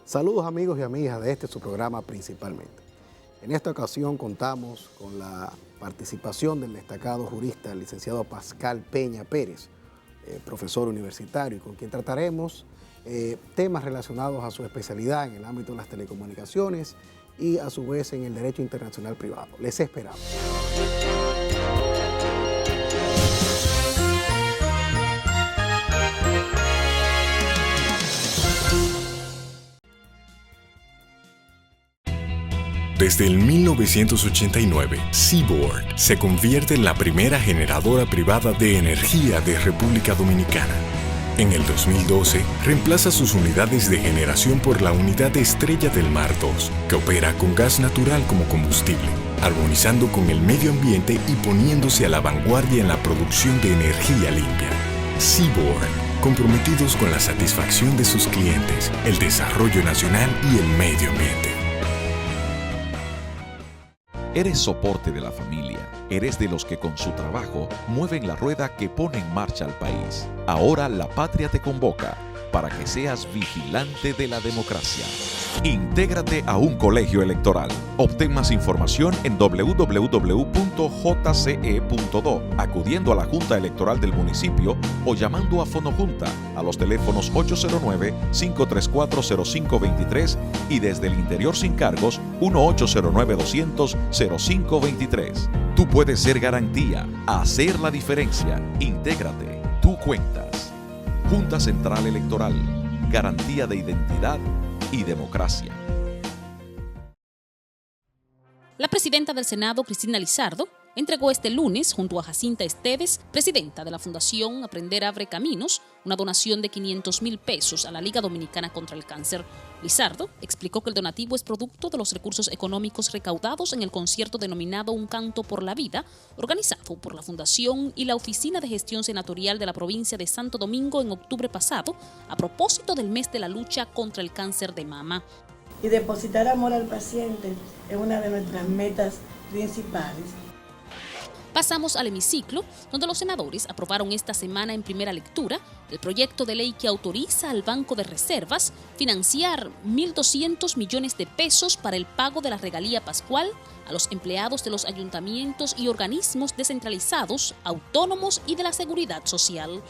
Saludos amigos y amigas de su programa principalmente. En esta ocasión contamos con la participación del destacado jurista, el licenciado Pascal Peña Pérez, profesor universitario, y con quien trataremos temas relacionados a su especialidad en el ámbito de las telecomunicaciones y a su vez en el derecho internacional privado. Les esperamos. Desde el 1989, Seaboard se convierte en la primera generadora privada de energía de República Dominicana. En el 2012, reemplaza sus unidades de generación por la unidad Estrella del Mar 2, que opera con gas natural como combustible, armonizando con el medio ambiente y poniéndose a la vanguardia en la producción de energía limpia. Seaboard, comprometidos con la satisfacción de sus clientes, el desarrollo nacional y el medio ambiente. Eres soporte de la familia. Eres de los que con su trabajo mueven la rueda que pone en marcha al país. Ahora la patria te convoca para que seas vigilante de la democracia. Intégrate a un colegio electoral. Obtén más información en www.jce.do, acudiendo a la Junta Electoral del municipio o llamando a Fonojunta a los teléfonos 809-534-0523 y desde el interior sin cargos 1-809-200-0523. Tú puedes ser garantía, hacer la diferencia. Intégrate, tú cuentas. Junta Central Electoral, garantía de identidad y democracia. La presidenta del Senado, Cristina Lizardo, entregó este lunes, junto a Jacinta Esteves, presidenta de la Fundación Aprender Abre Caminos, una donación de 500,000 pesos a la Liga Dominicana contra el Cáncer. Lizardo explicó que el donativo es producto de los recursos económicos recaudados en el concierto denominado Un Canto por la Vida, organizado por la Fundación y la Oficina de Gestión Senatorial de la provincia de Santo Domingo en octubre pasado, a propósito del mes de la lucha contra el cáncer de mama. Y depositar amor al paciente es una de nuestras metas principales. Pasamos al hemiciclo, donde los senadores aprobaron esta semana en primera lectura el proyecto de ley que autoriza al Banco de Reservas financiar 1.200 millones de pesos para el pago de la regalía pascual a los empleados de los ayuntamientos y organismos descentralizados, autónomos y de la seguridad social.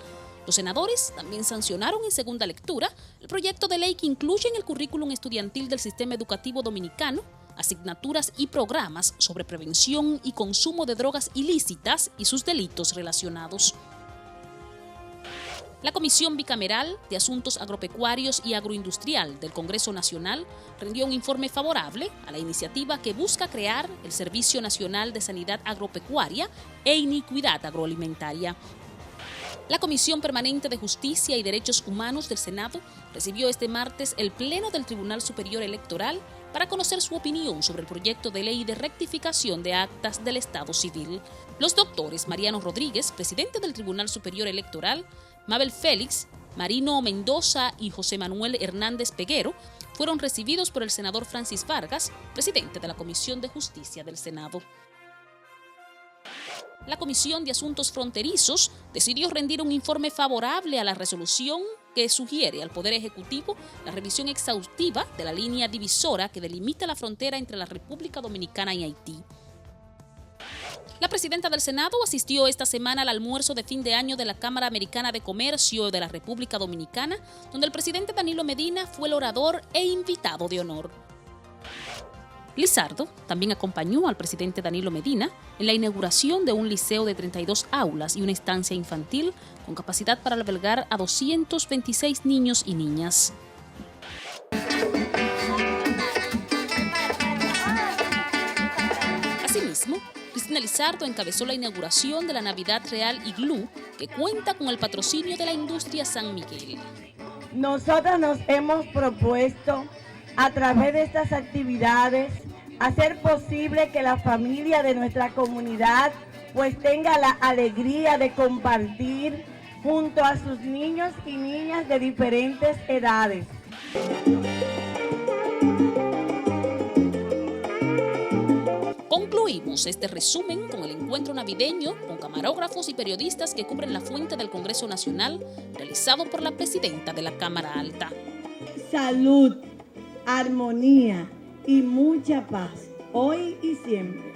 Los senadores también sancionaron en segunda lectura el proyecto de ley que incluye en el currículum estudiantil del sistema educativo dominicano asignaturas y programas sobre prevención y consumo de drogas ilícitas y sus delitos relacionados. La Comisión Bicameral de Asuntos Agropecuarios y Agroindustrial del Congreso Nacional rindió un informe favorable a la iniciativa que busca crear el Servicio Nacional de Sanidad Agropecuaria e Iniquidad Agroalimentaria. La Comisión Permanente de Justicia y Derechos Humanos del Senado recibió este martes el Pleno del Tribunal Superior Electoral para conocer su opinión sobre el proyecto de ley de rectificación de actas del Estado Civil. Los doctores Mariano Rodríguez, presidente del Tribunal Superior Electoral, Mabel Félix, Marino Mendoza y José Manuel Hernández Peguero fueron recibidos por el senador Francis Vargas, presidente de la Comisión de Justicia del Senado. La Comisión de Asuntos Fronterizos decidió rendir un informe favorable a la resolución que sugiere al Poder Ejecutivo la revisión exhaustiva de la línea divisora que delimita la frontera entre la República Dominicana y Haití. La presidenta del Senado asistió esta semana al almuerzo de fin de año de la Cámara Americana de Comercio de la República Dominicana, donde el presidente Danilo Medina fue el orador e invitado de honor. Lizardo también acompañó al presidente Danilo Medina en la inauguración de un liceo de 32 aulas y una estancia infantil con capacidad para albergar a 226 niños y niñas. Asimismo, Cristina Lizardo encabezó la inauguración de la Navidad Real Iglú, que cuenta con el patrocinio de la industria San Miguel. Nosotros nos hemos propuesto a través de estas actividades hacer posible que la familia de nuestra comunidad pues tenga la alegría de compartir junto a sus niños y niñas de diferentes edades. Concluimos este resumen con el encuentro navideño con camarógrafos y periodistas que cubren la fuente del Congreso Nacional, realizado por la presidenta de la Cámara Alta. Salud. armonía y mucha paz, hoy y siempre.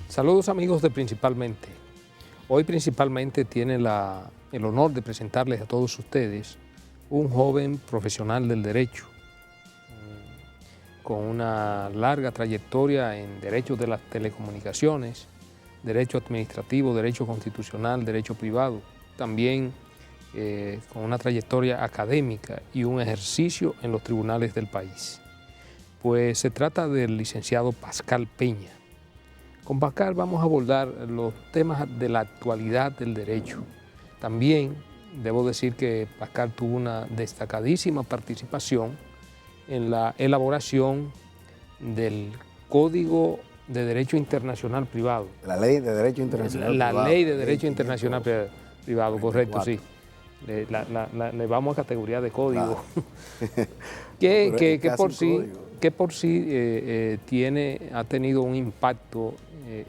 Saludos amigos de Principalmente. Hoy Principalmente tiene el honor de presentarles a todos ustedes un joven profesional del derecho, con una larga trayectoria en derechos de las telecomunicaciones, derecho administrativo, derecho constitucional, derecho privado, también con una trayectoria académica y un ejercicio en los tribunales del país. Pues se trata del licenciado Pascal Peña. Con Pascal vamos a abordar los temas de la actualidad del derecho. También debo decir que Pascal tuvo una destacadísima participación en la elaboración del Código de Derecho Internacional Privado. La Ley de Derecho Internacional Privado. La Ley de Derecho Internacional Privado, correcto, sí. Le vamos a categoría de código. Claro. que por sí ha tenido un impacto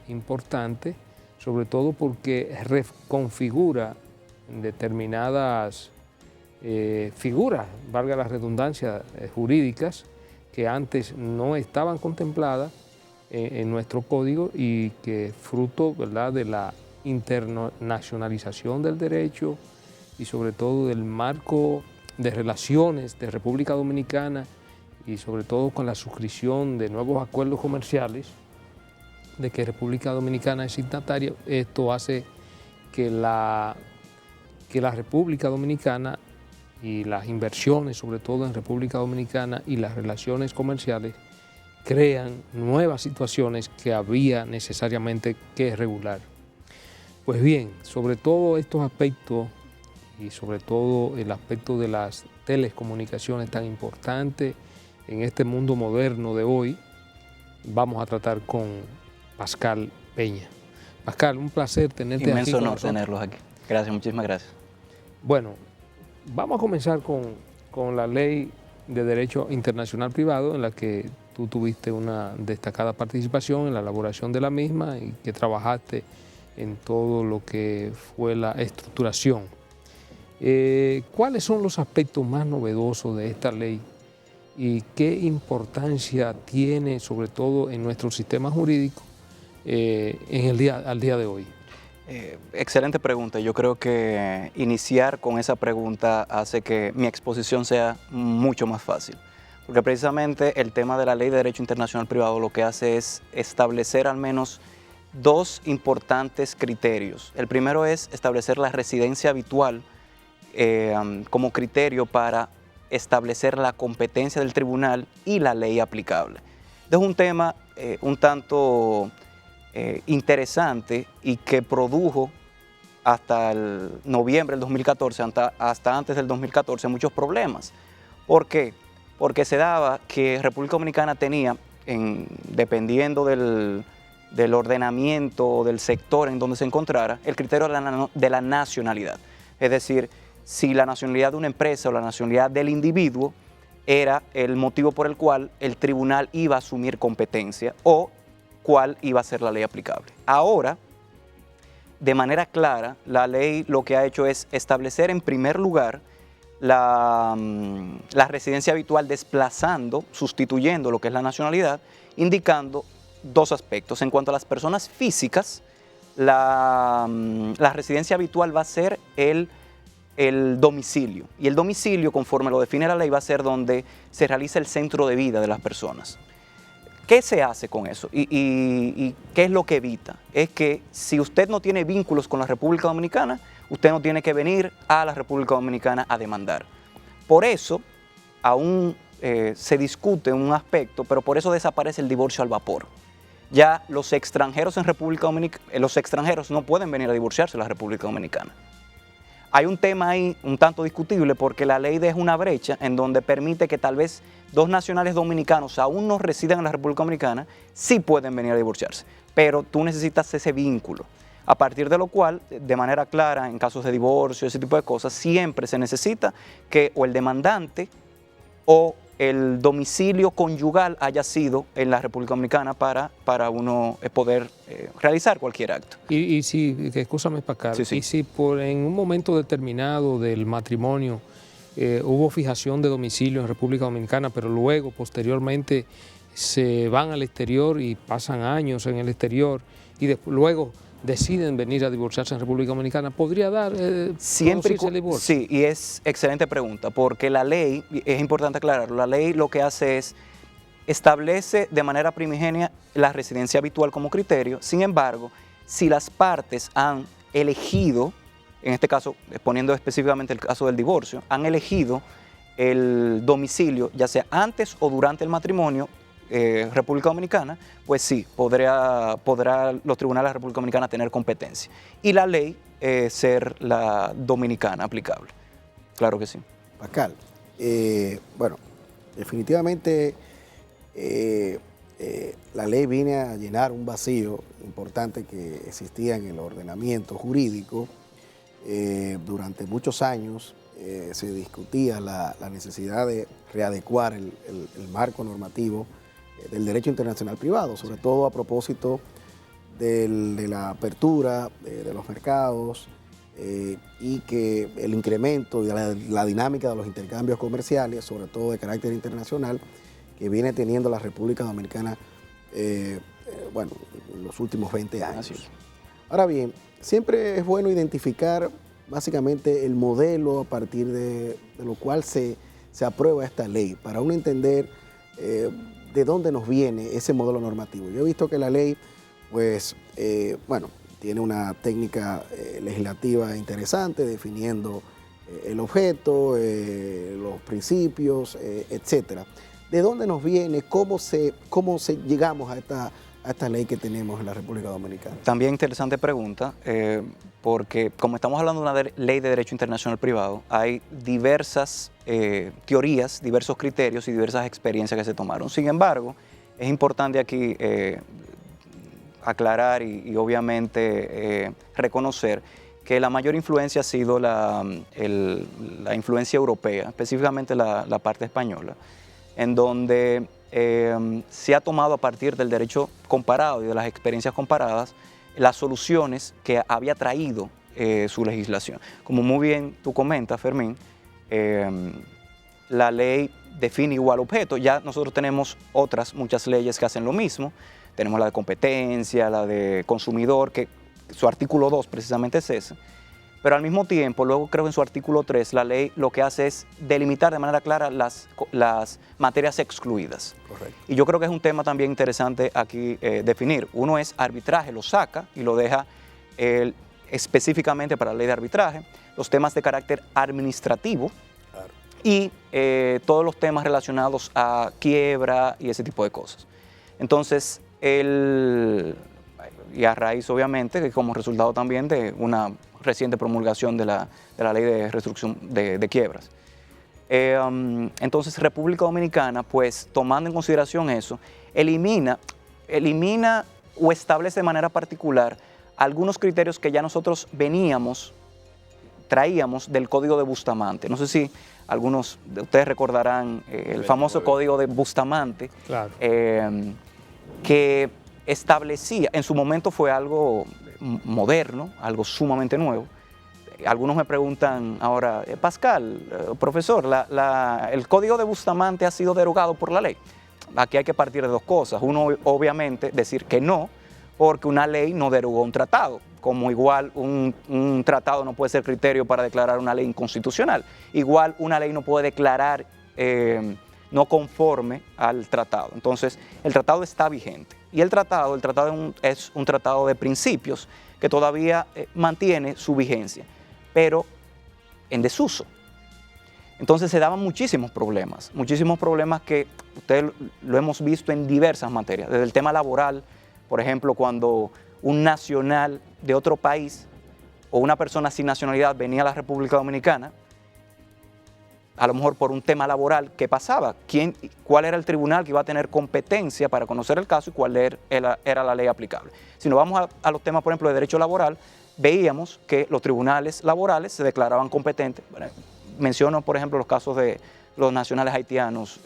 importante, sobre todo porque reconfigura determinadas figuras, valga la redundancia, jurídicas, que antes no estaban contempladas en nuestro código y que fruto, ¿verdad?, de la internacionalización del derecho y sobre todo del marco de relaciones de República Dominicana y sobre todo con la suscripción de nuevos acuerdos comerciales de que República Dominicana es signataria. Esto hace que la República Dominicana y las inversiones, sobre todo en República Dominicana, y las relaciones comerciales crean nuevas situaciones que había necesariamente que regular. Pues bien, sobre todo estos aspectos y sobre todo el aspecto de las telecomunicaciones tan importante en este mundo moderno de hoy, vamos a tratar con Pascal Peña. Pascal, un placer tenerte aquí. Inmenso honor tenerlos aquí. Gracias, muchísimas gracias. Bueno, vamos a comenzar con la Ley de Derecho Internacional Privado, en la que tú tuviste una destacada participación en la elaboración de la misma y que trabajaste en todo lo que fue la estructuración. ¿Cuáles son los aspectos más novedosos de esta ley y qué importancia tiene, sobre todo en nuestro sistema jurídico, al día de hoy? Excelente pregunta. Yo creo que iniciar con esa pregunta hace que mi exposición sea mucho más fácil. Porque precisamente el tema de la Ley de Derecho Internacional Privado lo que hace es establecer al menos dos importantes criterios. El primero es establecer la residencia habitual como criterio para establecer la competencia del tribunal y la ley aplicable. Este es un tema un tanto interesante y que produjo hasta el noviembre del 2014, hasta antes del 2014, muchos problemas. ¿Por qué? Porque se daba que República Dominicana tenía, dependiendo del ordenamiento del sector en donde se encontrara, el criterio de la nacionalidad. Es decir, si la nacionalidad de una empresa o la nacionalidad del individuo era el motivo por el cual el tribunal iba a asumir competencia o cuál iba a ser la ley aplicable. Ahora, de manera clara, la ley lo que ha hecho es establecer en primer lugar la residencia habitual, sustituyendo lo que es la nacionalidad, indicando dos aspectos. En cuanto a las personas físicas, la residencia habitual va a ser el domicilio. Y el domicilio, conforme lo define la ley, va a ser donde se realiza el centro de vida de las personas. ¿Qué se hace con eso? ¿Y qué es lo que evita? Es que si usted no tiene vínculos con la República Dominicana, usted no tiene que venir a la República Dominicana a demandar. Por eso, aún se discute un aspecto, pero por eso desaparece el divorcio al vapor. Ya los extranjeros en República Dominicana, los extranjeros no pueden venir a divorciarse en la República Dominicana. Hay un tema ahí un tanto discutible porque la ley deja una brecha en donde permite que tal vez dos nacionales dominicanos aún no residen en la República Dominicana, sí pueden venir a divorciarse, pero tú necesitas ese vínculo. A partir de lo cual, de manera clara, en casos de divorcio, ese tipo de cosas, siempre se necesita que o el demandante o el domicilio conyugal haya sido en la República Dominicana para uno poder realizar cualquier acto. Y si, escúchame Pascal, Sí, sí. y si en un momento determinado del matrimonio hubo fijación de domicilio en República Dominicana, pero luego, posteriormente, se van al exterior y pasan años en el exterior y luego deciden venir a divorciarse en República Dominicana, ¿podría dar Siempre el divorcio? Sí, y es excelente pregunta, porque la ley, es importante aclararlo, la ley lo que hace es establece de manera primigenia la residencia habitual como criterio. Sin embargo, si las partes han elegido, en este caso, poniendo específicamente el caso del divorcio, han elegido el domicilio, ya sea antes o durante el matrimonio, República Dominicana, pues sí, podrá los tribunales de la República Dominicana tener competencia. Y la ley ser la dominicana aplicable. Claro que sí. Pascal, bueno, definitivamente la ley viene a llenar un vacío importante que existía en el ordenamiento jurídico. Durante muchos años se discutía la necesidad de readecuar el marco normativo del derecho internacional privado, sobre todo a propósito de la apertura de los mercados y que el incremento de la dinámica de los intercambios comerciales, sobre todo de carácter internacional, que viene teniendo la República Dominicana bueno, en los últimos 20 años. Así es. Ahora bien, siempre es bueno identificar básicamente el modelo a partir de lo cual se aprueba esta ley, para uno entender de dónde nos viene ese modelo normativo. Yo he visto que la ley, pues, bueno, tiene una técnica legislativa interesante, definiendo el objeto, los principios, etcétera. ¿De dónde nos viene? ¿Cómo llegamos a esta ley que tenemos en la República Dominicana? También interesante pregunta, porque como estamos hablando de una ley de derecho internacional privado, hay diversas teorías, diversos criterios y diversas experiencias que se tomaron. Sin embargo, es importante aquí aclarar y obviamente reconocer que la mayor influencia ha sido la influencia europea, específicamente la parte española, en donde se ha tomado a partir del derecho comparado y de las experiencias comparadas las soluciones que había traído su legislación. Como muy bien tú comentas, Fermín, la ley define igual objeto. Ya nosotros tenemos muchas leyes que hacen lo mismo. Tenemos la de competencia, la de consumidor, que su artículo 2 precisamente es ese. Pero al mismo tiempo, luego creo que en su artículo 3, la ley lo que hace es delimitar de manera clara las materias excluidas. Correcto. Y yo creo que es un tema también interesante aquí definir. Uno es arbitraje, lo saca y lo deja específicamente para la ley de arbitraje. Los temas de carácter administrativo, claro, y todos los temas relacionados a quiebra y ese tipo de cosas. Entonces, y a raíz obviamente, que como resultado también de una reciente promulgación de la ley de restricción de quiebras. Entonces, República Dominicana, pues tomando en consideración eso, elimina o establece de manera particular algunos criterios que ya nosotros traíamos del Código de Bustamante. No sé si algunos de ustedes recordarán el famoso Código de Bustamante, claro, que establecía, en su momento fue algo moderno, algo sumamente nuevo. Algunos me preguntan ahora, Pascal, profesor, el Código de Bustamante ha sido derogado por la ley. Aquí hay que partir de dos cosas. Uno, obviamente, decir que no, porque una ley no derogó un tratado, como igual un tratado no puede ser criterio para declarar una ley inconstitucional. Igual una ley no puede declarar no conforme al tratado. Entonces, el tratado está vigente. Y el tratado es un tratado de principios que todavía mantiene su vigencia, pero en desuso. Entonces se daban muchísimos problemas que ustedes lo hemos visto en diversas materias, desde el tema laboral, por ejemplo, cuando un nacional de otro país o una persona sin nacionalidad venía a la República Dominicana, a lo mejor por un tema laboral, ¿qué pasaba? ¿Cuál era el tribunal que iba a tener competencia para conocer el caso y cuál era la ley aplicable? Si nos vamos a los temas, por ejemplo, de derecho laboral, veíamos que los tribunales laborales se declaraban competentes. Bueno, menciono, por ejemplo, los casos de los nacionales haitianos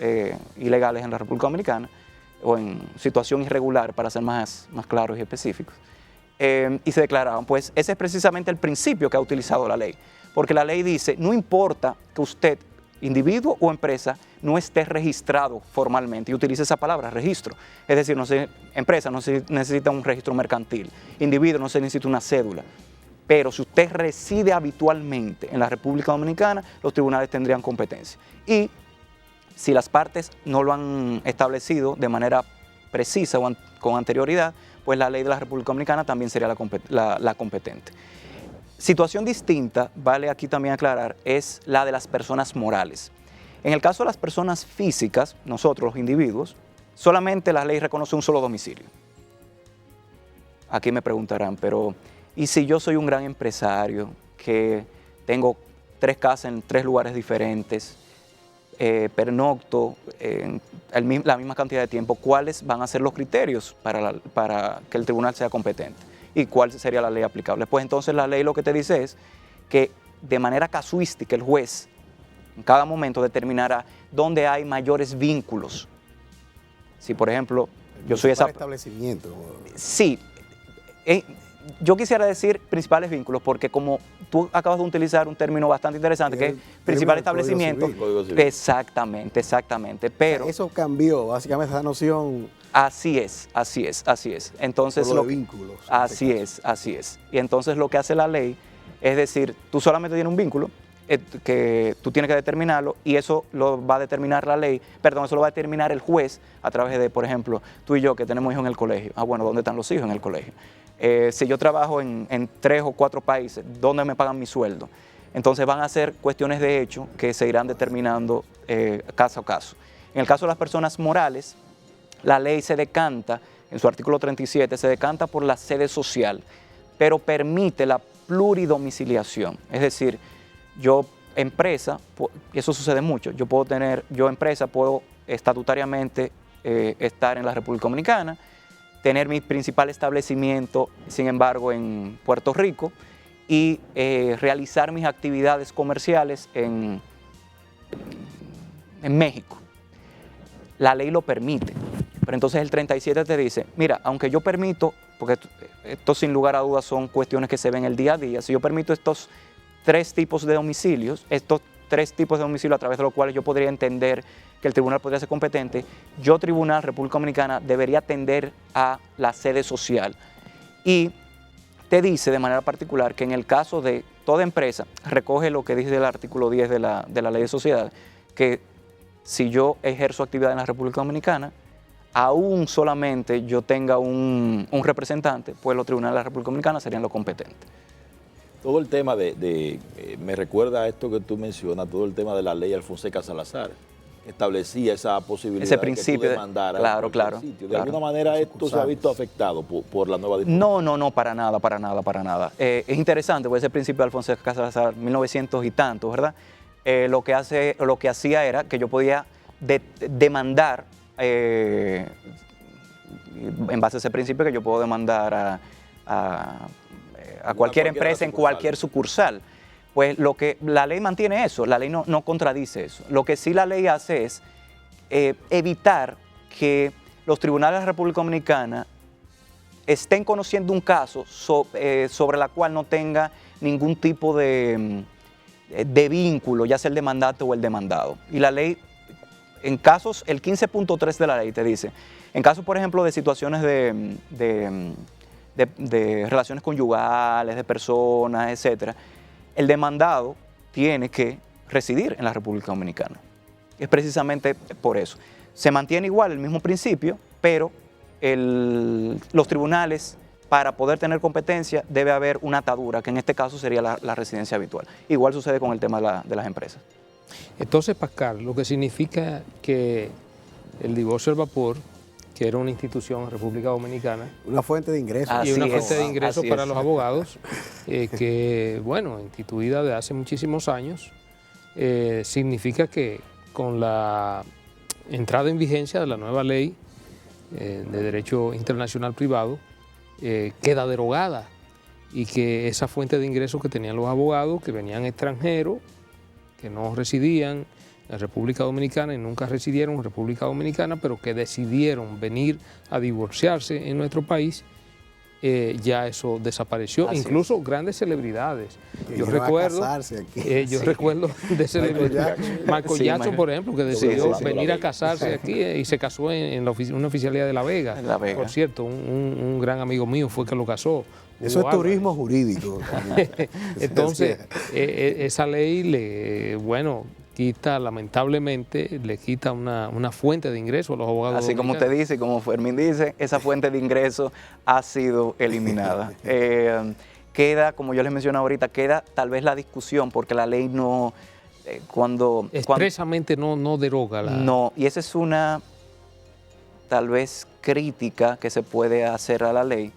ilegales en la República Dominicana, o en situación irregular, para ser más claros y específicos, y se declaraban. Pues ese es precisamente el principio que ha utilizado la ley, porque la ley dice, no importa que usted, individuo o empresa, no esté registrado formalmente, y utiliza esa palabra, registro. Es decir, empresa no se necesita un registro mercantil, individuo no se necesita una cédula, pero si usted reside habitualmente en la República Dominicana, los tribunales tendrían competencia. Y si las partes no lo han establecido de manera precisa o con anterioridad, pues la ley de la República Dominicana también sería la competente. Situación distinta, vale aquí también aclarar, es la de las personas morales. En el caso de las personas físicas, nosotros los individuos, solamente la ley reconoce un solo domicilio. Aquí me preguntarán, pero ¿y si yo soy un gran empresario que tengo 3 casas en 3 lugares diferentes, pernocto la misma cantidad de tiempo? ¿Cuáles van a ser los criterios para que el tribunal sea competente? ¿Y cuál sería la ley aplicable? Pues entonces la ley lo que te dice es que de manera casuística el juez en cada momento determinará dónde hay mayores vínculos. Si por ejemplo yo soy esa... establecimiento. Sí. Yo quisiera decir principales vínculos, porque como tú acabas de utilizar un término bastante interesante, que es principal establecimiento. Exactamente. Pero eso cambió, básicamente, esa noción. Así es. Entonces, por lo de vínculos. Así es. Y entonces lo que hace la ley es decir, tú solamente tienes un vínculo, que tú tienes que determinarlo, y eso lo va a determinar la ley, eso lo va a determinar el juez a través de, por ejemplo, tú y yo que tenemos hijos en el colegio. Bueno, ¿dónde están los hijos en el colegio? Si yo trabajo en 3 o 4 países, ¿dónde me pagan mi sueldo? Entonces van a ser cuestiones de hecho que se irán determinando caso a caso. En el caso de las personas morales, la ley se decanta, en su artículo 37, se decanta por la sede social, pero permite la pluridomiciliación. Es decir, yo empresa, y eso sucede mucho, yo empresa puedo estatutariamente estar en la República Dominicana, tener mi principal establecimiento, sin embargo, en Puerto Rico, y realizar mis actividades comerciales en México. La ley lo permite, pero entonces el 37 te dice, mira, aunque yo permito, porque esto sin lugar a dudas son cuestiones que se ven el día a día, si yo permito estos 3 tipos de domicilios, a través de los cuales yo podría entender que el tribunal podría ser competente, yo, Tribunal República Dominicana, debería atender a la sede social. Y te dice de manera particular que en el caso de toda empresa, recoge lo que dice el artículo 10 de la Ley de Sociedades, que si yo ejerzo actividad en la República Dominicana, aún solamente yo tenga un representante, pues los tribunales de la República Dominicana serían los competentes. Todo el tema me recuerda a esto que tú mencionas, todo el tema de la ley Alfonseca Salazar, establecía esa posibilidad ese principio de que tú demandaras claro. De alguna manera esto se ha visto afectado por la nueva disposición. No, para nada. Es interesante, porque ese principio de Alfonseca Salazar, 1900 y tantos, ¿verdad? Lo que hacía era que yo podía demandar, en base a ese principio, que yo puedo demandar a cualquier empresa en cualquier sucursal. Pues lo que la ley mantiene eso, la ley no contradice eso. Lo que sí la ley hace es evitar que los tribunales de la República Dominicana estén conociendo un caso sobre la cual no tenga ningún tipo de vínculo, ya sea el demandante o el demandado. Y la ley, en casos, el 15.3 de la ley te dice, en casos, por ejemplo, de situaciones de relaciones conyugales, de personas, etcétera, el demandado tiene que residir en la República Dominicana. Es precisamente por eso. Se mantiene igual el mismo principio, pero los tribunales, para poder tener competencia, debe haber una atadura, que en este caso sería la residencia habitual. Igual sucede con el tema de las empresas. Entonces, Pascal, lo que significa que el divorcio al vapor, que era una institución en República Dominicana. Una fuente de ingresos. Y una fuente de ingresos para los abogados, que, bueno, instituida de hace muchísimos años, significa que con la entrada en vigencia de la nueva ley de Derecho Internacional Privado, queda derogada, y que esa fuente de ingresos que tenían los abogados, que venían extranjeros, que no residían en República Dominicana y nunca residieron en República Dominicana, pero que decidieron venir a divorciarse en nuestro país, ya eso desapareció. Así Incluso grandes celebridades. Que Yo iba a recuerdo, casarse aquí. yo recuerdo de celebridades. Michael Jackson, por ejemplo, que decidió venir a casarse aquí y se casó en una oficialidad de La Vega. En La Vega. Por cierto, un gran amigo mío fue que lo casó. Eso Hugo es turismo jurídico. Entonces, esa ley quita, lamentablemente, le quita una fuente de ingreso a los abogados Así como usted dice, como Fermín dice, esa fuente de ingreso ha sido eliminada. Queda, como yo les mencionaba ahorita, queda tal vez la discusión, porque la ley no, expresamente no deroga la... No, y esa es una, tal vez, crítica que se puede hacer a la ley.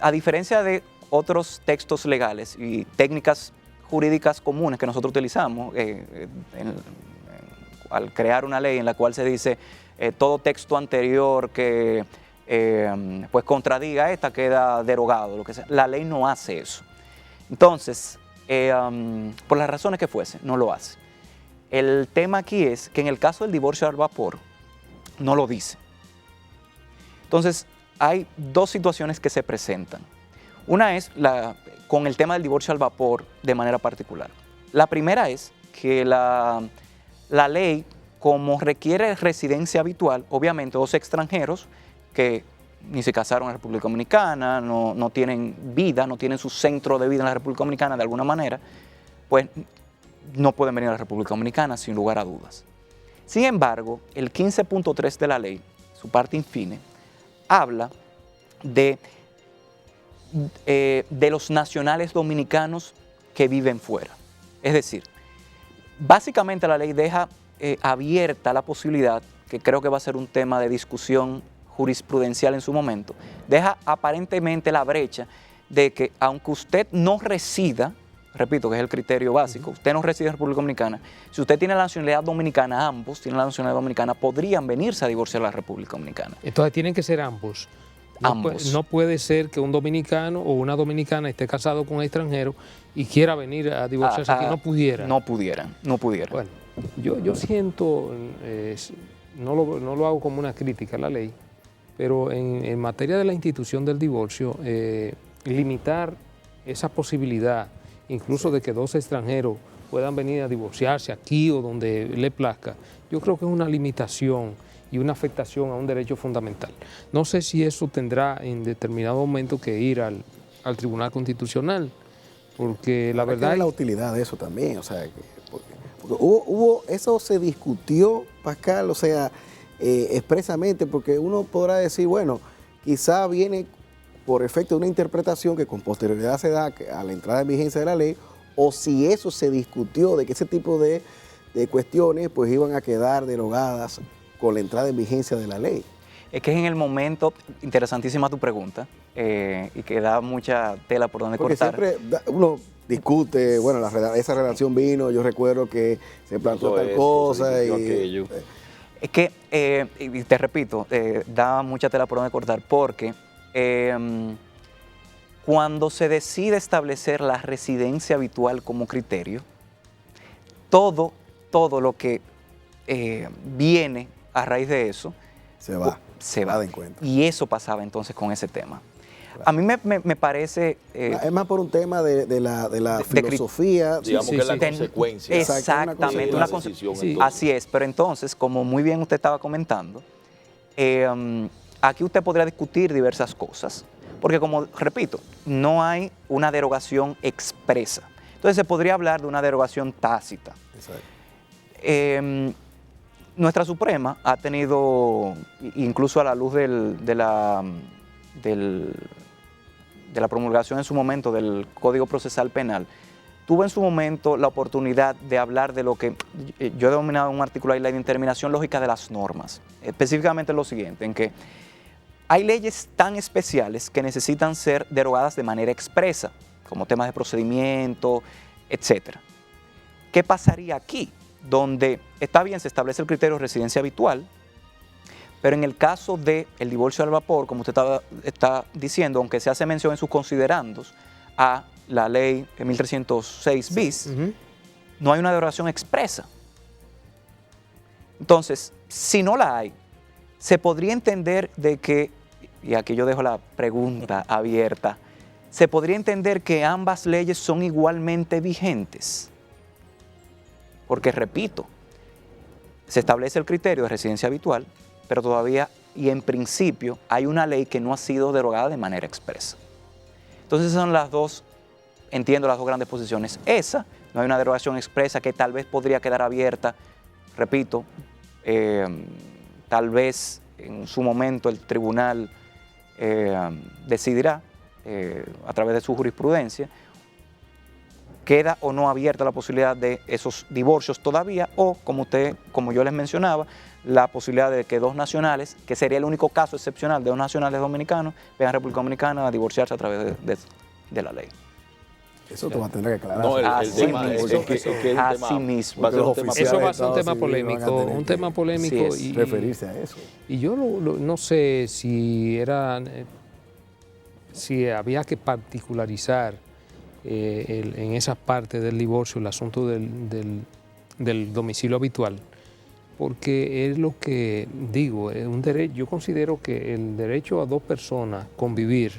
A diferencia de otros textos legales y técnicas jurídicas comunes que nosotros utilizamos al crear una ley en la cual se dice todo texto anterior que pues contradiga esta queda derogado, lo que sea. La ley no hace eso. Entonces, por las razones que fuese, no lo hace. El tema aquí es que en el caso del divorcio al vapor, no lo dice. Entonces, hay dos situaciones que se presentan. Una es con el tema del divorcio al vapor de manera particular. La primera es que la ley, como requiere residencia habitual, obviamente dos extranjeros que ni se casaron en la República Dominicana, no tienen vida, no tienen su centro de vida en la República Dominicana de alguna manera, pues no pueden venir a la República Dominicana sin lugar a dudas. Sin embargo, el 15.3 de la ley, su parte infine, habla de los nacionales dominicanos que viven fuera. Es decir, básicamente la ley deja abierta la posibilidad, que creo que va a ser un tema de discusión jurisprudencial en su momento, deja aparentemente la brecha de que aunque usted no resida, repito que es el criterio básico, usted no reside en República Dominicana, si usted tiene la nacionalidad dominicana, ambos tienen la nacionalidad dominicana, podrían venirse a divorciar a la República Dominicana. Entonces tienen que ser ambos. No puede ser que un dominicano o una dominicana esté casado con un extranjero y quiera venir a divorciarse aquí. No pudiera. No pudieran. Bueno, yo siento, no lo hago como una crítica a la ley, pero en materia de la institución del divorcio, limitar esa posibilidad, incluso de que dos extranjeros puedan venir a divorciarse aquí o donde le plazca, yo creo que es una limitación y una afectación a un derecho fundamental. No sé si eso tendrá en determinado momento que ir al Tribunal Constitucional, porque la verdad es la utilidad de eso también, o sea, porque eso se discutió, Pascal, o sea, expresamente, porque uno podrá decir, bueno, quizá viene por efecto de una interpretación que con posterioridad se da a la entrada en vigencia de la ley, o si eso se discutió de que ese tipo de cuestiones pues iban a quedar derogadas con la entrada en vigencia de la ley. Es que en el momento, interesantísima tu pregunta, y que da mucha tela por donde porque cortar. Siempre uno discute, bueno, esa relación vino, yo recuerdo que se planteó tal cosa. Y es que, y te repito, da mucha tela por donde cortar porque cuando se decide establecer la residencia habitual como criterio, todo lo que viene a raíz de eso se va de encuentro. Y eso pasaba entonces con ese tema. Claro. A mí me parece... es más por un tema de la filosofía. Digamos que es la consecuencia. Exactamente. Una consecuencia. Así es, pero entonces, como muy bien usted estaba comentando, aquí usted podría discutir diversas cosas, porque como repito, no hay una derogación expresa. Entonces se podría hablar de una derogación tácita. Exacto. Nuestra Suprema ha tenido, incluso a la luz de la promulgación en su momento del Código Procesal Penal, tuvo en su momento la oportunidad de hablar de lo que yo he denominado en un artículo ahí la indeterminación lógica de las normas. Específicamente lo siguiente, en que hay leyes tan especiales que necesitan ser derogadas de manera expresa, como temas de procedimiento, etc. ¿Qué pasaría aquí? Donde está bien, se establece el criterio de residencia habitual, pero en el caso del divorcio al vapor, como usted está diciendo, aunque se hace mención en sus considerandos a la ley 1306 bis, no hay una derogación expresa. Entonces, si no la hay, se podría entender de que, y aquí yo dejo la pregunta abierta, ¿se podría entender que ambas leyes son igualmente vigentes? Porque, repito, se establece el criterio de residencia habitual, pero todavía y en principio hay una ley que no ha sido derogada de manera expresa. Entonces esas son las dos, entiendo las dos grandes posiciones. Esa, no hay una derogación expresa que tal vez podría quedar abierta, repito, tal vez en su momento el tribunal decidirá a través de su jurisprudencia, queda o no abierta la posibilidad de esos divorcios todavía, o como yo les mencionaba, la posibilidad de que dos nacionales, que sería el único caso excepcional de dos nacionales dominicanos, vengan a República Dominicana a divorciarse a través de la ley. Eso tú vas a tener que aclarar. No, el tema es que es un tema, así mismo. va a ser un tema Eso va a ser un tema civil van a polémico, tener un que tema polémico. sí, Y referirse a eso. Y yo no sé si si había que particularizar en esa parte del divorcio el asunto del domicilio habitual, porque es lo que digo, es un derecho. Yo considero que el derecho a dos personas convivir,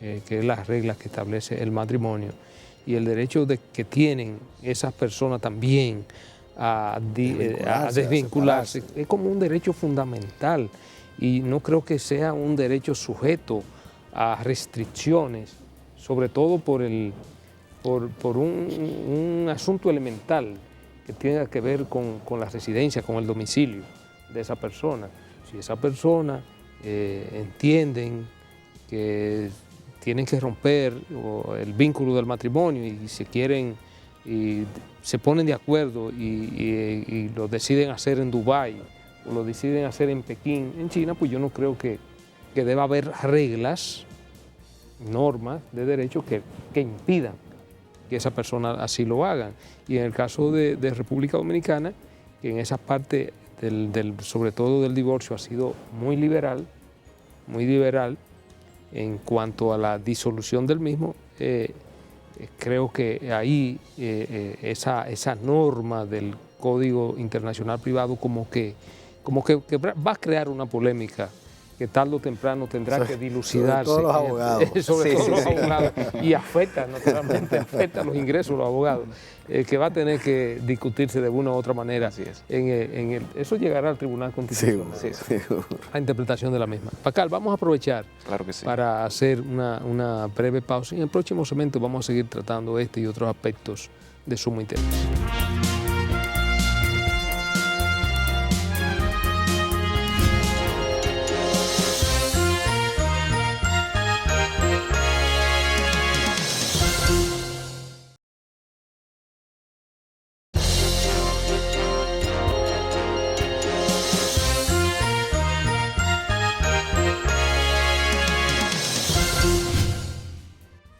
que es las reglas que establece el matrimonio, y el derecho que tienen esas personas también a desvincularse, es como un derecho fundamental, y no creo que sea un derecho sujeto a restricciones, sobre todo por un asunto elemental que tenga que ver con la residencia, con el domicilio de esa persona. Si esa persona entienden que tienen que romper el vínculo del matrimonio y se quieren y se ponen de acuerdo y lo deciden hacer en Dubái o lo deciden hacer en Pekín, en China, pues yo no creo que deba haber reglas, normas de derecho que impidan que esa persona así lo hagan. Y en el caso de República Dominicana, que en esa parte sobre todo del divorcio ha sido muy liberal en cuanto a la disolución del mismo, creo que ahí esa norma del Código Internacional Privado como que va a crear una polémica que tarde o temprano tendrá que dilucidarse. Sobre todo los abogados. Sobre todo los abogados. Y afecta, naturalmente, afecta los ingresos de los abogados, que va a tener que discutirse de una u otra manera. Así es. Eso llegará al Tribunal Constitucional, la interpretación de la misma. Pascal, vamos a aprovechar para hacer una breve pausa. Y en el próximo segmento vamos a seguir tratando este y otros aspectos de sumo interés.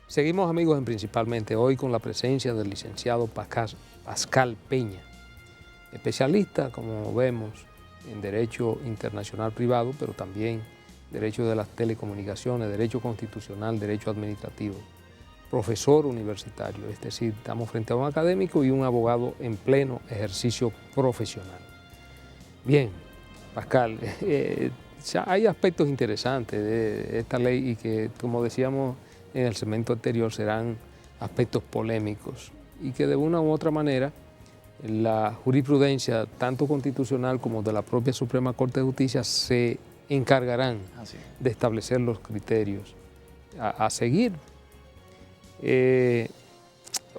Seguimos, amigos, principalmente hoy con la presencia del licenciado Pascal Peña, especialista, como vemos, en Derecho Internacional Privado, pero también Derecho de las Telecomunicaciones, Derecho Constitucional, Derecho Administrativo, profesor universitario, es decir, estamos frente a un académico y un abogado en pleno ejercicio profesional. Bien, Pascal, hay aspectos interesantes de esta ley y que, como decíamos en el segmento anterior, serán aspectos polémicos y que de una u otra manera la jurisprudencia, tanto constitucional como de la propia Suprema Corte de Justicia, se encargarán de establecer los criterios a seguir.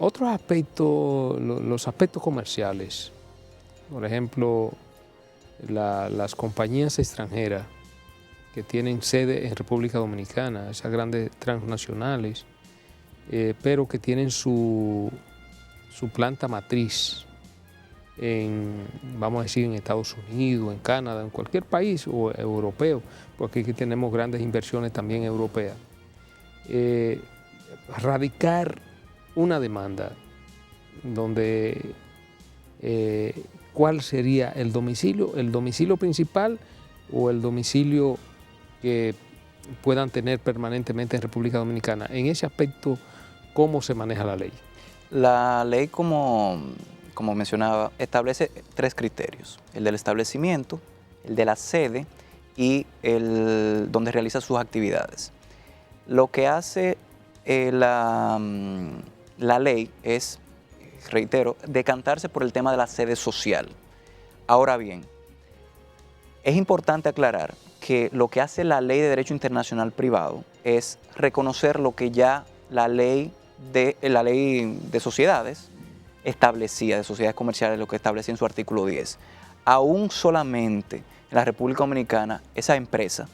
Otros aspectos, los aspectos comerciales, por ejemplo, las compañías extranjeras que tienen sede en República Dominicana, esas grandes transnacionales, pero que tienen su planta matriz vamos a decir, en Estados Unidos, en Canadá, en cualquier país o europeo, porque aquí tenemos grandes inversiones también europeas. Radicar una demanda donde ¿cuál sería el domicilio principal o el domicilio que puedan tener permanentemente en República Dominicana? En ese aspecto, ¿cómo se maneja la ley? La ley, como como mencionaba, establece 3 criterios: el del establecimiento, el de la sede y el donde realiza sus actividades. Lo que hace la ley es, reitero, decantarse por el tema de la sede social. Ahora bien, es importante aclarar que lo que hace la Ley de Derecho Internacional Privado es reconocer lo que ya la ley de sociedades establecía, de sociedades comerciales, lo que establecía en su artículo 10. Aún solamente en la República Dominicana esa empresa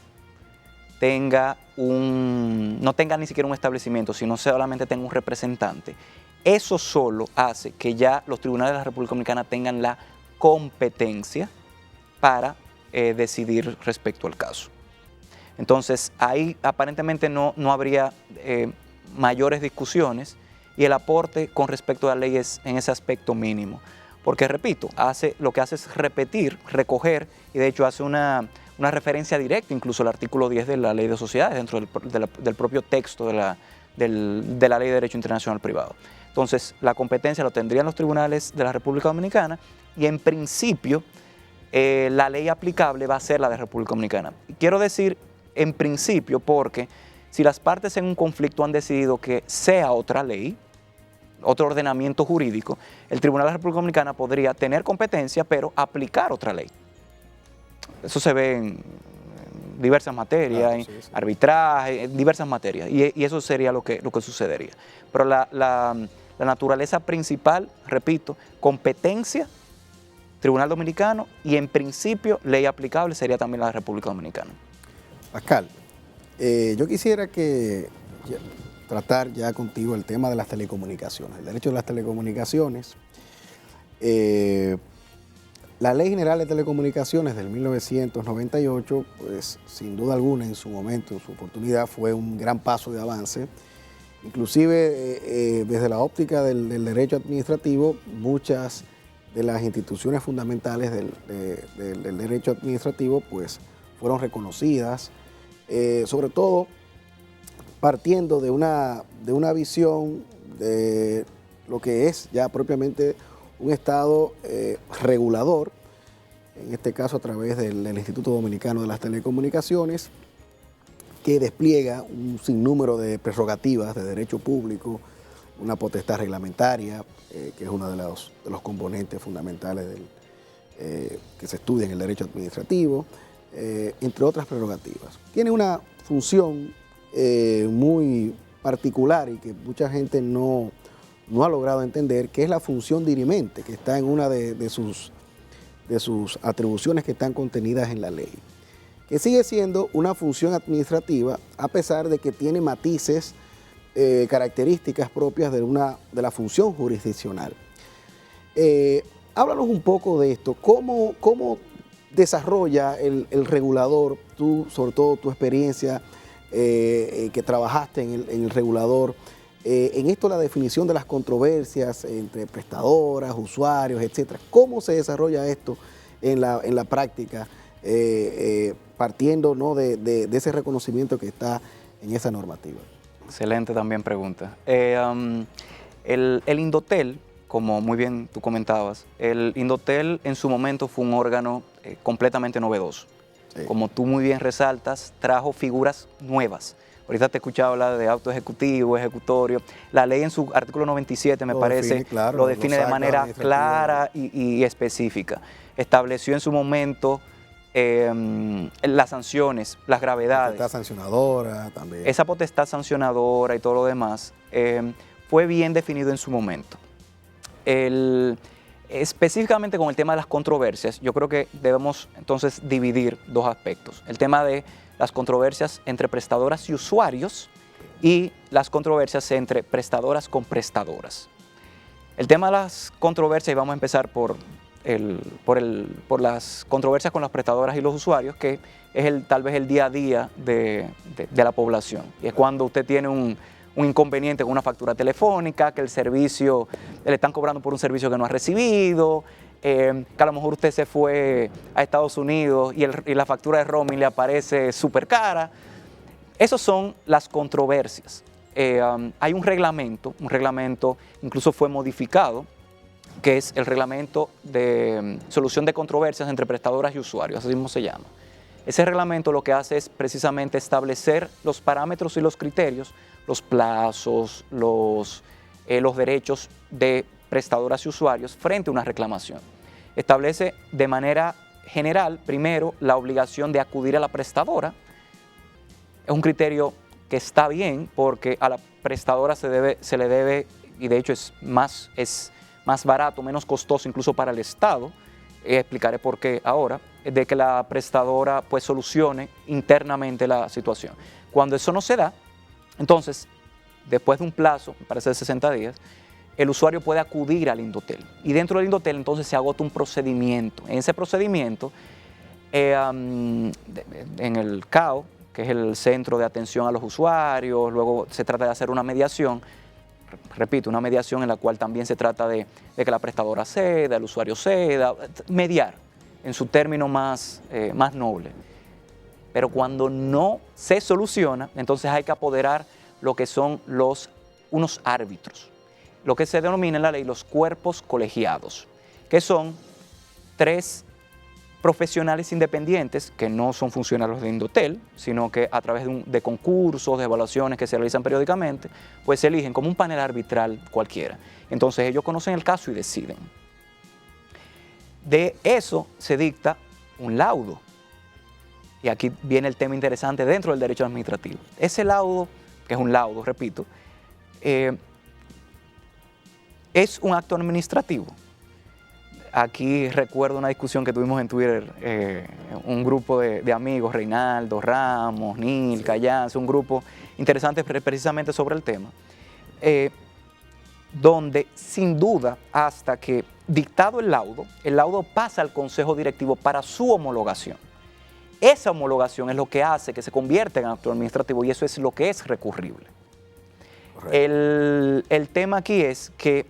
no tenga ni siquiera un establecimiento, sino solamente tenga un representante, eso solo hace que ya los tribunales de la República Dominicana tengan la competencia para decidir respecto al caso. Entonces, ahí aparentemente no habría mayores discusiones, y el aporte con respecto a la ley es en ese aspecto mínimo. Porque, repito, lo que hace es repetir, recoger, y de hecho hace una referencia directa incluso al artículo 10 de la Ley de Sociedades dentro del propio texto de la Ley de Derecho Internacional Privado. Entonces, la competencia lo tendrían los tribunales de la República Dominicana, y en principio la ley aplicable va a ser la de República Dominicana. Quiero decir en principio porque si las partes en un conflicto han decidido que sea otra ley, otro ordenamiento jurídico, el Tribunal de la República Dominicana podría tener competencia, pero aplicar otra ley. Eso se ve en diversas materias, claro, sí. Arbitraje, en diversas materias, y eso sería lo que sucedería. Pero la naturaleza principal, repito, competencia, Tribunal Dominicano, y en principio ley aplicable sería también la República Dominicana. Pascal, yo quisiera tratar ya contigo el tema de las telecomunicaciones, el derecho de las telecomunicaciones. La Ley General de Telecomunicaciones del 1998, pues sin duda alguna en su momento, en su oportunidad, fue un gran paso de avance. Inclusive desde la óptica del derecho administrativo, muchas de las instituciones fundamentales del derecho administrativo pues fueron reconocidas, sobre todo partiendo de una visión de lo que es ya propiamente un Estado regulador, en este caso a través del Instituto Dominicano de las Telecomunicaciones, que despliega un sinnúmero de prerrogativas de derecho público, una potestad reglamentaria, que es uno de los componentes fundamentales que se estudia en el derecho administrativo, entre otras prerrogativas. Tiene una función muy particular y que mucha gente no ha logrado entender, que es la función dirimente, que está en una de sus atribuciones que están contenidas en la ley, que sigue siendo una función administrativa a pesar de que tiene matices, características propias de la función jurisdiccional. Háblanos un poco de esto, cómo desarrolla el regulador, tú, sobre todo tu experiencia que trabajaste en el regulador, en esto la definición de las controversias entre prestadoras, usuarios, etcétera. ¿Cómo se desarrolla esto en la práctica, partiendo, ¿no?, de ese reconocimiento que está en esa normativa? Excelente también pregunta. El Indotel, como muy bien tú comentabas, el Indotel en su momento fue un órgano completamente novedoso. Sí. Como tú muy bien resaltas, trajo figuras nuevas. Ahorita te escuchaba hablar de auto ejecutivo, ejecutorio. La ley en su artículo 97, me parece, lo define de manera clara y específica. Estableció en su momento las sanciones, las gravedades. La potestad sancionadora también. Esa potestad sancionadora y todo lo demás fue bien definido en su momento. Específicamente con el tema de las controversias, yo creo que debemos entonces dividir dos aspectos. El tema de las controversias entre prestadoras y usuarios y las controversias entre prestadoras con prestadoras. El tema de las controversias, y vamos a empezar por las controversias con las prestadoras y los usuarios, que es tal vez el día a día de la población. Y es cuando usted tiene un inconveniente con una factura telefónica, que el servicio, le están cobrando por un servicio que no ha recibido, que a lo mejor usted se fue a Estados Unidos y la factura de roaming le aparece súper cara. Esas son las controversias. Hay un reglamento incluso fue modificado que es el reglamento de solución de controversias entre prestadoras y usuarios, así mismo se llama. Ese reglamento lo que hace es precisamente establecer los parámetros y los criterios, los plazos, los derechos de prestadoras y usuarios frente a una reclamación. Establece de manera general, primero, la obligación de acudir a la prestadora. Es un criterio que está bien porque a la prestadora se le debe, y de hecho es más barato, menos costoso incluso para el Estado, explicaré por qué ahora, de que la prestadora pues solucione internamente la situación. Cuando eso no se da, entonces, después de un plazo, me parece de 60 días, el usuario puede acudir al Indotel. Y dentro del Indotel entonces se agota un procedimiento. En ese procedimiento, en el CAO, que es el Centro de Atención a los Usuarios, luego se trata de hacer una mediación, repito, una mediación en la cual también se trata de que la prestadora ceda, el usuario ceda, mediar en su término más noble. Pero cuando no se soluciona, entonces hay que apoderar lo que son unos árbitros, lo que se denomina en la ley los cuerpos colegiados, que son 3 profesionales independientes que no son funcionarios de Indotel, sino que a través de concursos, de evaluaciones que se realizan periódicamente, pues se eligen como un panel arbitral cualquiera. Entonces ellos conocen el caso y deciden. De eso se dicta un laudo. Y aquí viene el tema interesante dentro del derecho administrativo. Ese laudo, que es un laudo, repito, es un acto administrativo. Aquí recuerdo una discusión que tuvimos en Twitter, un grupo de amigos, Reinaldo, Ramos, Nil, Cayance, un grupo interesante precisamente sobre el tema, donde sin duda hasta que dictado el laudo pasa al Consejo Directivo para su homologación. Esa homologación es lo que hace que se convierta en acto administrativo y eso es lo que es recurrible. El tema aquí es que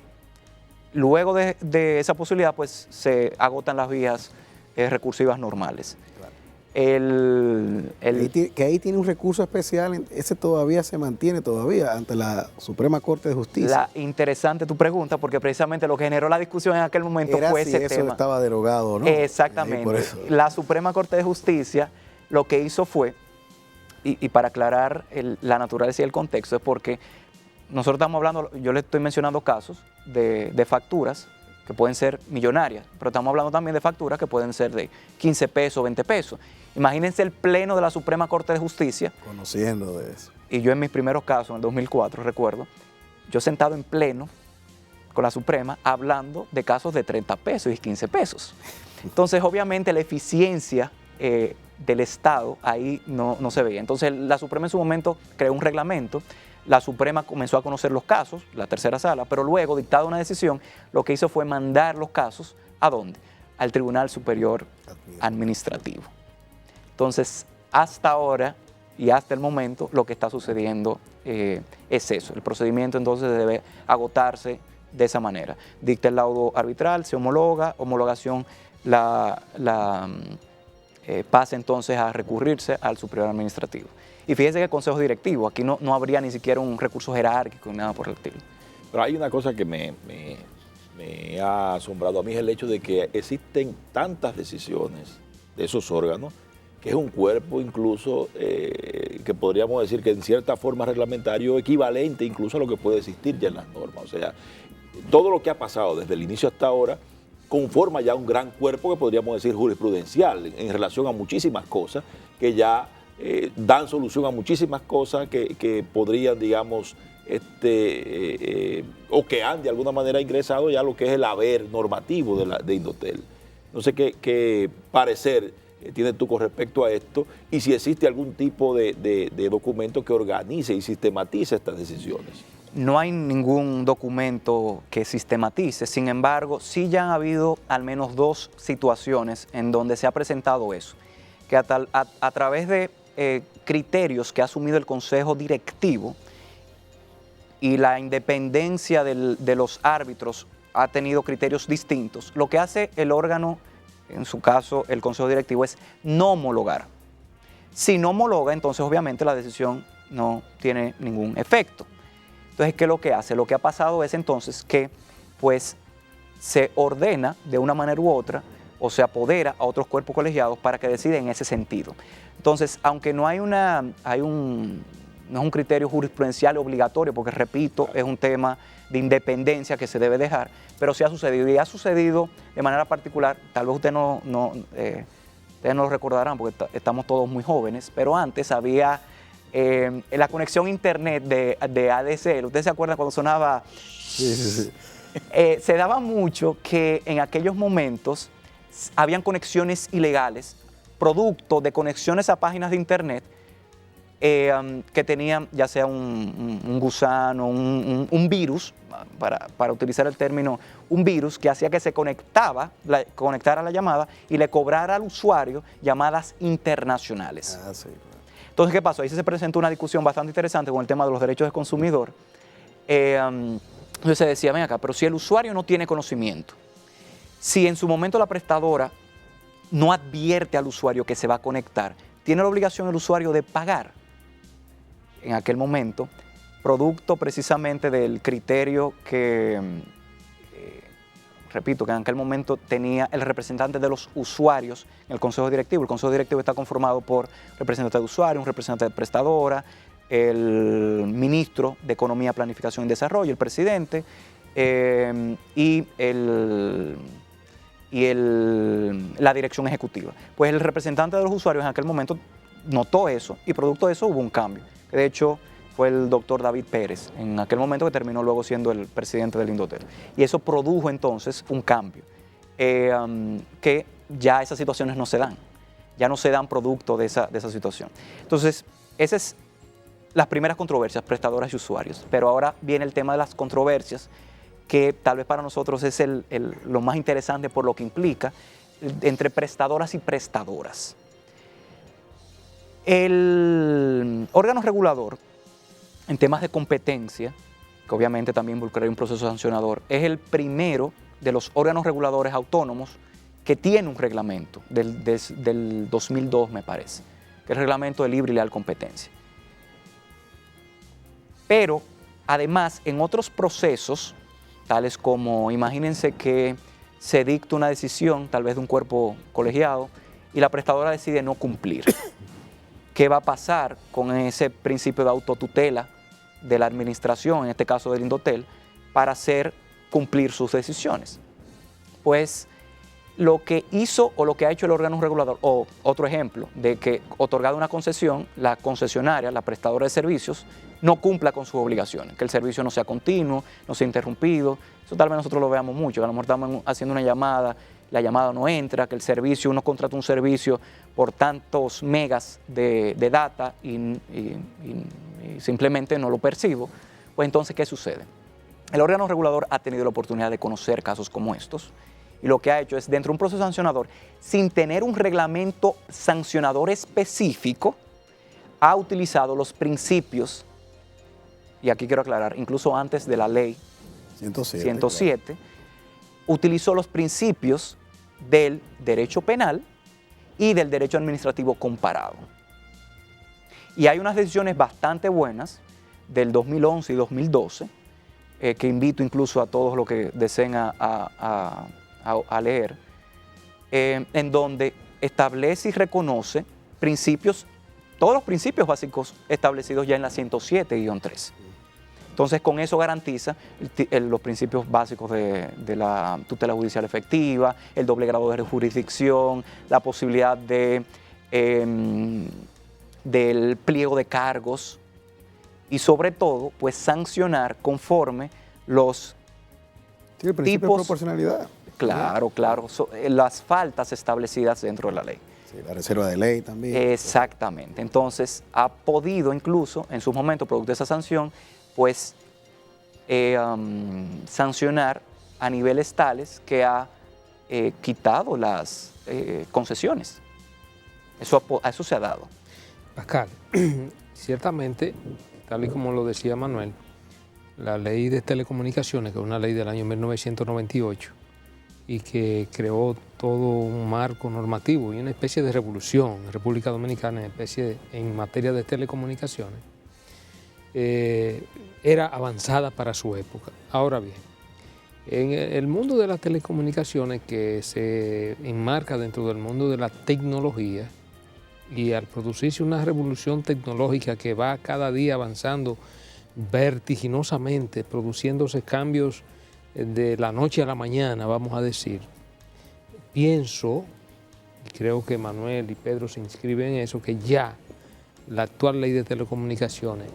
luego de esa posibilidad, pues se agotan las vías recursivas normales. Claro. Que ahí tiene un recurso especial, ese todavía se mantiene ante la Suprema Corte de Justicia. Interesante tu pregunta, porque precisamente lo que generó la discusión en aquel momento fue ese tema. Eso estaba derogado, ¿no? Exactamente. La Suprema Corte de Justicia lo que hizo fue, y para aclarar la naturaleza y el contexto, es porque nosotros estamos hablando, yo le estoy mencionando casos de facturas que pueden ser millonarias, pero estamos hablando también de facturas que pueden ser de 15 pesos, 20 pesos. Imagínense el pleno de la Suprema Corte de Justicia. Conociendo de eso. Y yo en mis primeros casos, en el 2004, recuerdo, yo sentado en pleno con la Suprema hablando de casos de 30 pesos y 15 pesos. Entonces, obviamente, la eficiencia del Estado ahí no se veía. Entonces, la Suprema en su momento creó un reglamento. La Suprema comenzó a conocer los casos, la tercera sala, pero luego, dictada una decisión, lo que hizo fue mandar los casos, ¿a dónde? Al Tribunal Superior Administrativo. Entonces, hasta ahora y hasta el momento, lo que está sucediendo es eso. El procedimiento entonces debe agotarse de esa manera. Dicta el laudo arbitral, se homologa, homologación pasa entonces a recurrirse al Superior Administrativo. Y fíjense que el Consejo Directivo, aquí no habría ni siquiera un recurso jerárquico ni nada por el estilo. Pero hay una cosa que me ha asombrado a mí, es el hecho de que existen tantas decisiones de esos órganos, que es un cuerpo incluso que podríamos decir que en cierta forma reglamentario equivalente incluso a lo que puede existir ya en las normas. O sea, todo lo que ha pasado desde el inicio hasta ahora conforma ya un gran cuerpo que podríamos decir jurisprudencial en relación a muchísimas cosas que ya dan solución a muchísimas cosas que podrían, digamos, o que han de alguna manera ingresado ya lo que es el haber normativo de Indotel. No sé qué parecer tienes tú con respecto a esto y si existe algún tipo de documento que organice y sistematice estas decisiones. No hay ningún documento que sistematice, sin embargo, sí ya han habido al menos 2 situaciones en donde se ha presentado eso, que a través de criterios que ha asumido el Consejo Directivo y la independencia de los árbitros ha tenido criterios distintos, lo que hace el órgano, en su caso el Consejo Directivo, es no homologar. Si no homologa, entonces obviamente la decisión no tiene ningún efecto. Entonces, ¿qué es lo que hace? Lo que ha pasado es entonces que, pues, se ordena de una manera u otra o se apodera a otros cuerpos colegiados para que deciden en ese sentido. Entonces, aunque no no es un criterio jurisprudencial obligatorio, porque repito, es un tema de independencia que se debe dejar, pero sí ha sucedido, y ha sucedido de manera particular. Tal vez ustedes no lo recordarán porque estamos todos muy jóvenes, pero antes había la conexión internet de ADSL. ¿Ustedes se acuerdan cuando sonaba? Sí. Se daba mucho que en aquellos momentos habían conexiones ilegales, producto de conexiones a páginas de internet que tenían ya sea un gusano, un virus, para utilizar el término, un virus que hacía que se conectara la llamada y le cobrara al usuario llamadas internacionales. Sí, claro. Entonces, ¿qué pasó? Ahí se presentó una discusión bastante interesante con el tema de los derechos del consumidor. Entonces se decía, ven acá, pero si el usuario no tiene conocimiento, si en su momento la prestadora no advierte al usuario que se va a conectar, tiene la obligación el usuario de pagar. En aquel momento, producto precisamente del criterio que, repito, que en aquel momento tenía el representante de los usuarios en el Consejo Directivo. El Consejo Directivo está conformado por representante de usuario, un representante de prestadora, el ministro de Economía, Planificación y Desarrollo, el presidente, y la dirección ejecutiva. Pues el representante de los usuarios en aquel momento notó eso, y producto de eso hubo un cambio. De hecho, fue el doctor David Pérez, en aquel momento, que terminó luego siendo el presidente del Indotel. Y eso produjo entonces un cambio, que ya esas situaciones no se dan. Ya no se dan producto de esa situación. Entonces, esas es las primeras controversias, prestadoras y usuarios. Pero ahora viene el tema de las controversias, que tal vez para nosotros es lo más interesante por lo que implica, entre prestadoras y prestadoras. El órgano regulador, en temas de competencia, que obviamente también involucraría un proceso sancionador, es el primero de los órganos reguladores autónomos que tiene un reglamento del 2002, me parece, que es el reglamento de libre y leal competencia. Pero, además, en otros procesos, tales como, imagínense que se dicta una decisión, tal vez de un cuerpo colegiado, y la prestadora decide no cumplir. ¿Qué va a pasar con ese principio de autotutela de la administración, en este caso del Indotel, para hacer cumplir sus decisiones? Pues lo que hizo o lo que ha hecho el órgano regulador, o otro ejemplo, de que otorgada una concesión, la concesionaria, la prestadora de servicios, no cumpla con sus obligaciones, que el servicio no sea continuo, no sea interrumpido. Eso tal vez nosotros lo veamos mucho, que a lo mejor estamos haciendo una llamada, la llamada no entra, que el servicio, uno contrata un servicio por tantos megas de data y simplemente no lo percibo. Pues entonces, ¿qué sucede? El órgano regulador ha tenido la oportunidad de conocer casos como estos, y lo que ha hecho es, dentro de un proceso sancionador, sin tener un reglamento sancionador específico, ha utilizado los principios, y aquí quiero aclarar, incluso antes de la ley 107, claro, utilizó los principios del derecho penal y del derecho administrativo comparado. Y hay unas decisiones bastante buenas del 2011 y 2012, que invito incluso a todos los que deseen a leer, en donde establece y reconoce principios, todos los principios básicos establecidos ya en la 107-3. Entonces, con eso garantiza los principios básicos de la tutela judicial efectiva, el doble grado de jurisdicción, la posibilidad del pliego de cargos y, sobre todo, pues sancionar conforme los sí, el principio de proporcionalidad. Claro, claro, las faltas establecidas dentro de la ley. Sí, la reserva de ley también. Exactamente. Entonces, ha podido incluso, en sus momentos, producto de esa sanción, pues sancionar a niveles tales que ha quitado las concesiones. Eso se ha dado. Pascal, ciertamente, tal y como lo decía Manuel, la ley de telecomunicaciones, que es una ley del año 1998 y que creó todo un marco normativo y una especie de revolución en República Dominicana en materia de telecomunicaciones, era avanzada para su época. Ahora bien, En el mundo de las telecomunicaciones, que se enmarca dentro del mundo de la tecnología, y al producirse una revolución tecnológica que va cada día avanzando vertiginosamente, produciéndose cambios de la noche a la mañana, vamos a decir, pienso, y creo que Manuel y Pedro se inscriben en eso, que ya la actual ley de telecomunicaciones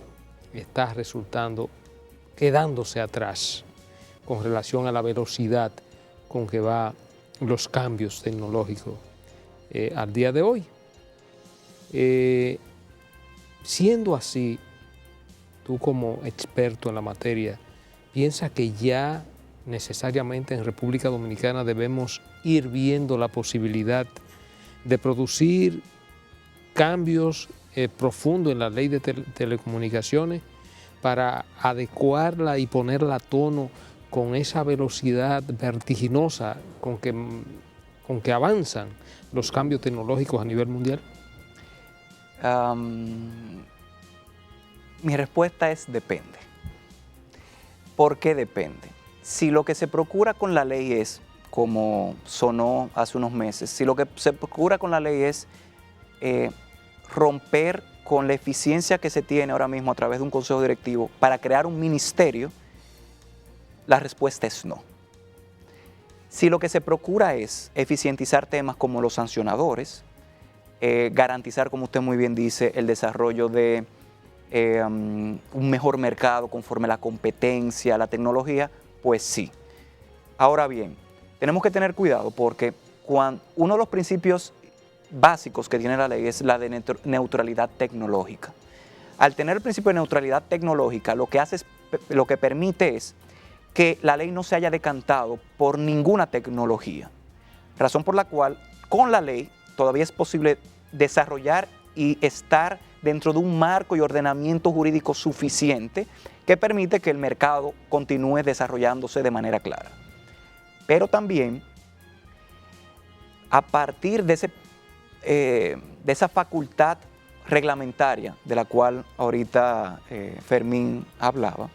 está resultando, quedándose atrás con relación a la velocidad con que van los cambios tecnológicos al día de hoy. Siendo así, tú como experto en la materia, ¿piensas que ya necesariamente en República Dominicana debemos ir viendo la posibilidad de producir cambios profundos en la ley de telecomunicaciones para adecuarla y ponerla a tono con esa velocidad vertiginosa con que avanzan los cambios tecnológicos a nivel mundial? Mi respuesta es depende. ¿Por qué depende? Si lo que se procura con la ley es, como sonó hace unos meses, si lo que se procura con la ley es romper con la eficiencia que se tiene ahora mismo a través de un consejo directivo para crear un ministerio, la respuesta es no. Si lo que se procura es eficientizar temas como los sancionadores, garantizar, como usted muy bien dice, el desarrollo de un mejor mercado conforme a la competencia, la tecnología, pues sí. Ahora bien, tenemos que tener cuidado porque uno de los principios básicos que tiene la ley es la de neutralidad tecnológica. Al tener el principio de neutralidad tecnológica, lo que permite es que la ley no se haya decantado por ninguna tecnología, razón por la cual con la ley todavía es posible desarrollar y estar dentro de un marco y ordenamiento jurídico suficiente que permite que el mercado continúe desarrollándose de manera clara. Pero también, a partir de esa facultad reglamentaria de la cual ahorita Fermín hablaba,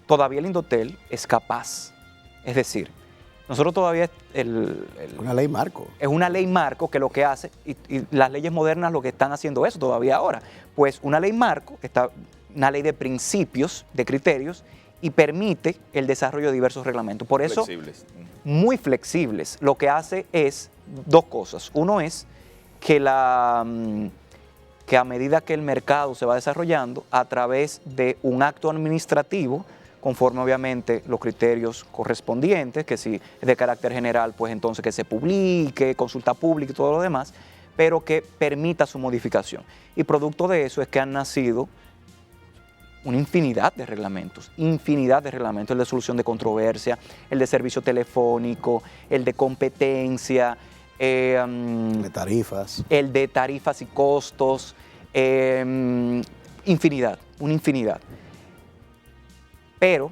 todavía el Indotel es capaz, es decir, nosotros todavía una ley marco. Es una ley marco que lo que hace, y las leyes modernas lo que están haciendo eso todavía ahora, pues una ley marco, una ley de principios, de criterios, y permite el desarrollo de diversos reglamentos. Por eso, muy flexibles. Lo que hace es dos cosas. Uno es que a medida que el mercado se va desarrollando, a través de un acto administrativo, conforme obviamente los criterios correspondientes, que si es de carácter general, pues entonces que se publique, consulta pública y todo lo demás, pero que permita su modificación. Y producto de eso es que han nacido una infinidad de reglamentos, el de solución de controversia, el de servicio telefónico, el de competencia, de tarifas. El de tarifas y costos, una infinidad. Pero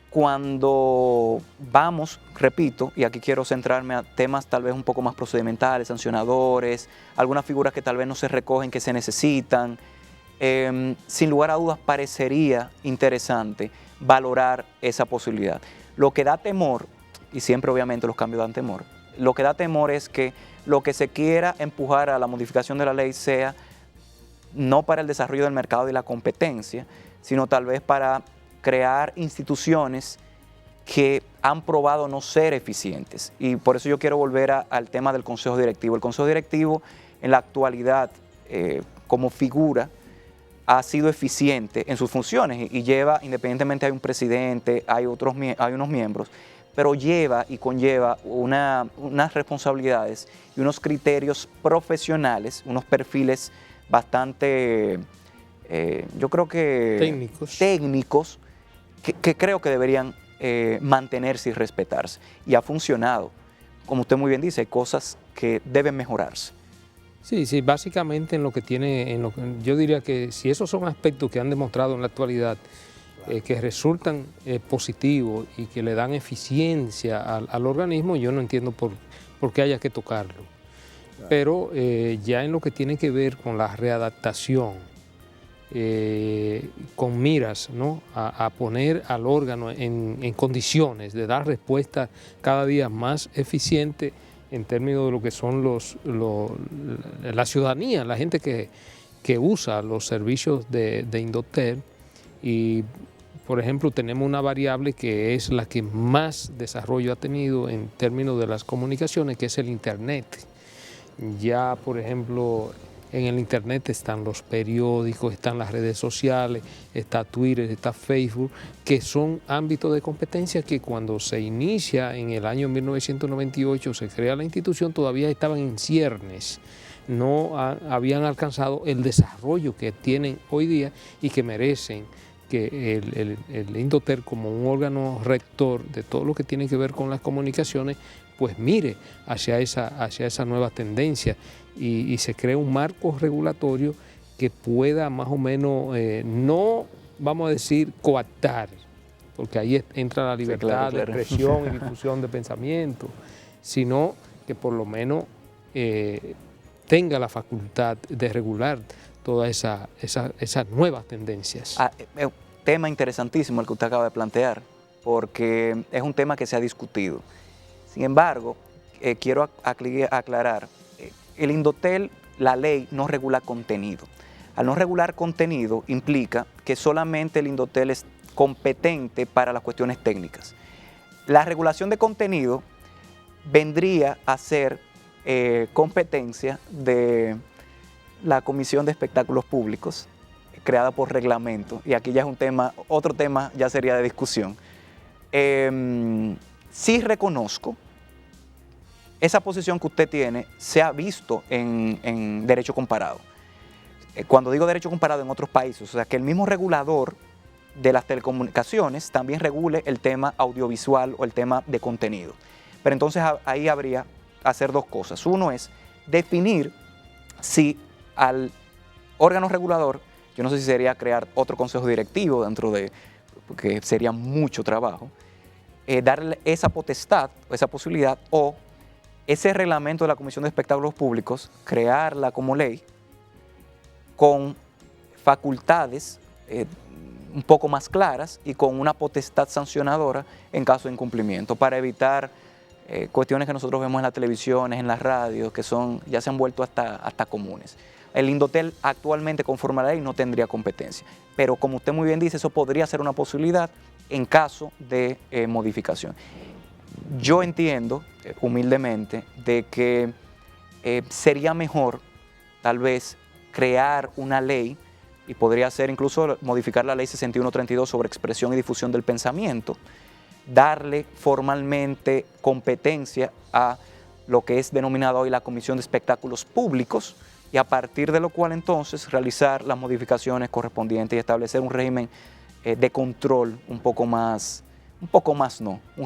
cuando vamos, repito, y aquí quiero centrarme a temas tal vez un poco más procedimentales, sancionadores, algunas figuras que tal vez no se recogen, que se necesitan, sin lugar a dudas parecería interesante valorar esa posibilidad. Lo que da temor, y siempre obviamente los cambios dan temor, lo que da temor es que lo que se quiera empujar a la modificación de la ley sea no para el desarrollo del mercado y la competencia, sino tal vez para crear instituciones que han probado no ser eficientes. Y por eso yo quiero volver al tema del Consejo Directivo. El Consejo Directivo en la actualidad, como figura, ha sido eficiente en sus funciones y lleva, independientemente hay un presidente, hay unos miembros, pero lleva y conlleva unas responsabilidades y unos criterios profesionales, unos perfiles bastante, yo creo que técnicos que creo que deberían mantenerse y respetarse. Y ha funcionado. Como usted muy bien dice, hay cosas que deben mejorarse. Sí, básicamente yo diría que si esos son aspectos que han demostrado en la actualidad que resultan positivos y que le dan eficiencia al organismo, yo no entiendo por qué haya que tocarlo. Claro. Pero ya en lo que tiene que ver con la readaptación con miras, ¿no?, a poner al órgano en condiciones de dar respuesta cada día más eficiente en términos de lo que son la ciudadanía, la gente que usa los servicios de Indotel. Y, por ejemplo, tenemos una variable que es la que más desarrollo ha tenido en términos de las comunicaciones, que es el Internet. Ya, por ejemplo, en el Internet están los periódicos, están las redes sociales, está Twitter, está Facebook, que son ámbitos de competencia que cuando se inicia en el año 1998, se crea la institución, todavía estaban en ciernes. No habían alcanzado el desarrollo que tienen hoy día y que merecen que el Indotel, como un órgano rector de todo lo que tiene que ver con las comunicaciones, pues mire hacia esa nueva tendencia y se cree un marco regulatorio que pueda más o menos, no vamos a decir coartar, porque ahí entra la libertad de expresión y difusión de pensamiento, sino que por lo menos tenga la facultad de regular todas esas nuevas tendencias. Es un tema interesantísimo el que usted acaba de plantear, porque es un tema que se ha discutido. Sin embargo, quiero aclarar, el Indotel, la ley no regula contenido. Al no regular contenido implica que solamente el Indotel es competente para las cuestiones técnicas. La regulación de contenido vendría a ser competencia de la Comisión de Espectáculos Públicos, creada por reglamento, y aquí ya es un tema, otro tema ya sería de discusión. Sí reconozco esa posición que usted tiene, se ha visto en derecho comparado. Cuando digo derecho comparado en otros países, o sea, que el mismo regulador de las telecomunicaciones también regule el tema audiovisual o el tema de contenido. Pero entonces ahí habría hacer dos cosas. Uno es definir si al órgano regulador, yo no sé si sería crear otro consejo directivo dentro de, porque sería mucho trabajo, darle esa potestad, esa posibilidad, o ese reglamento de la Comisión de Espectáculos Públicos, crearla como ley con facultades un poco más claras y con una potestad sancionadora en caso de incumplimiento, para evitar cuestiones que nosotros vemos en las televisiones, en las radios, que ya se han vuelto hasta comunes. El Indotel actualmente, conforme a la ley, no tendría competencia, pero como usted muy bien dice, eso podría ser una posibilidad en caso de modificación. Yo entiendo, humildemente, de que sería mejor, tal vez, crear una ley, y podría ser incluso modificar la ley 6132 sobre expresión y difusión del pensamiento, darle formalmente competencia a lo que es denominado hoy la Comisión de Espectáculos Públicos, y a partir de lo cual entonces realizar las modificaciones correspondientes y establecer un régimen de control un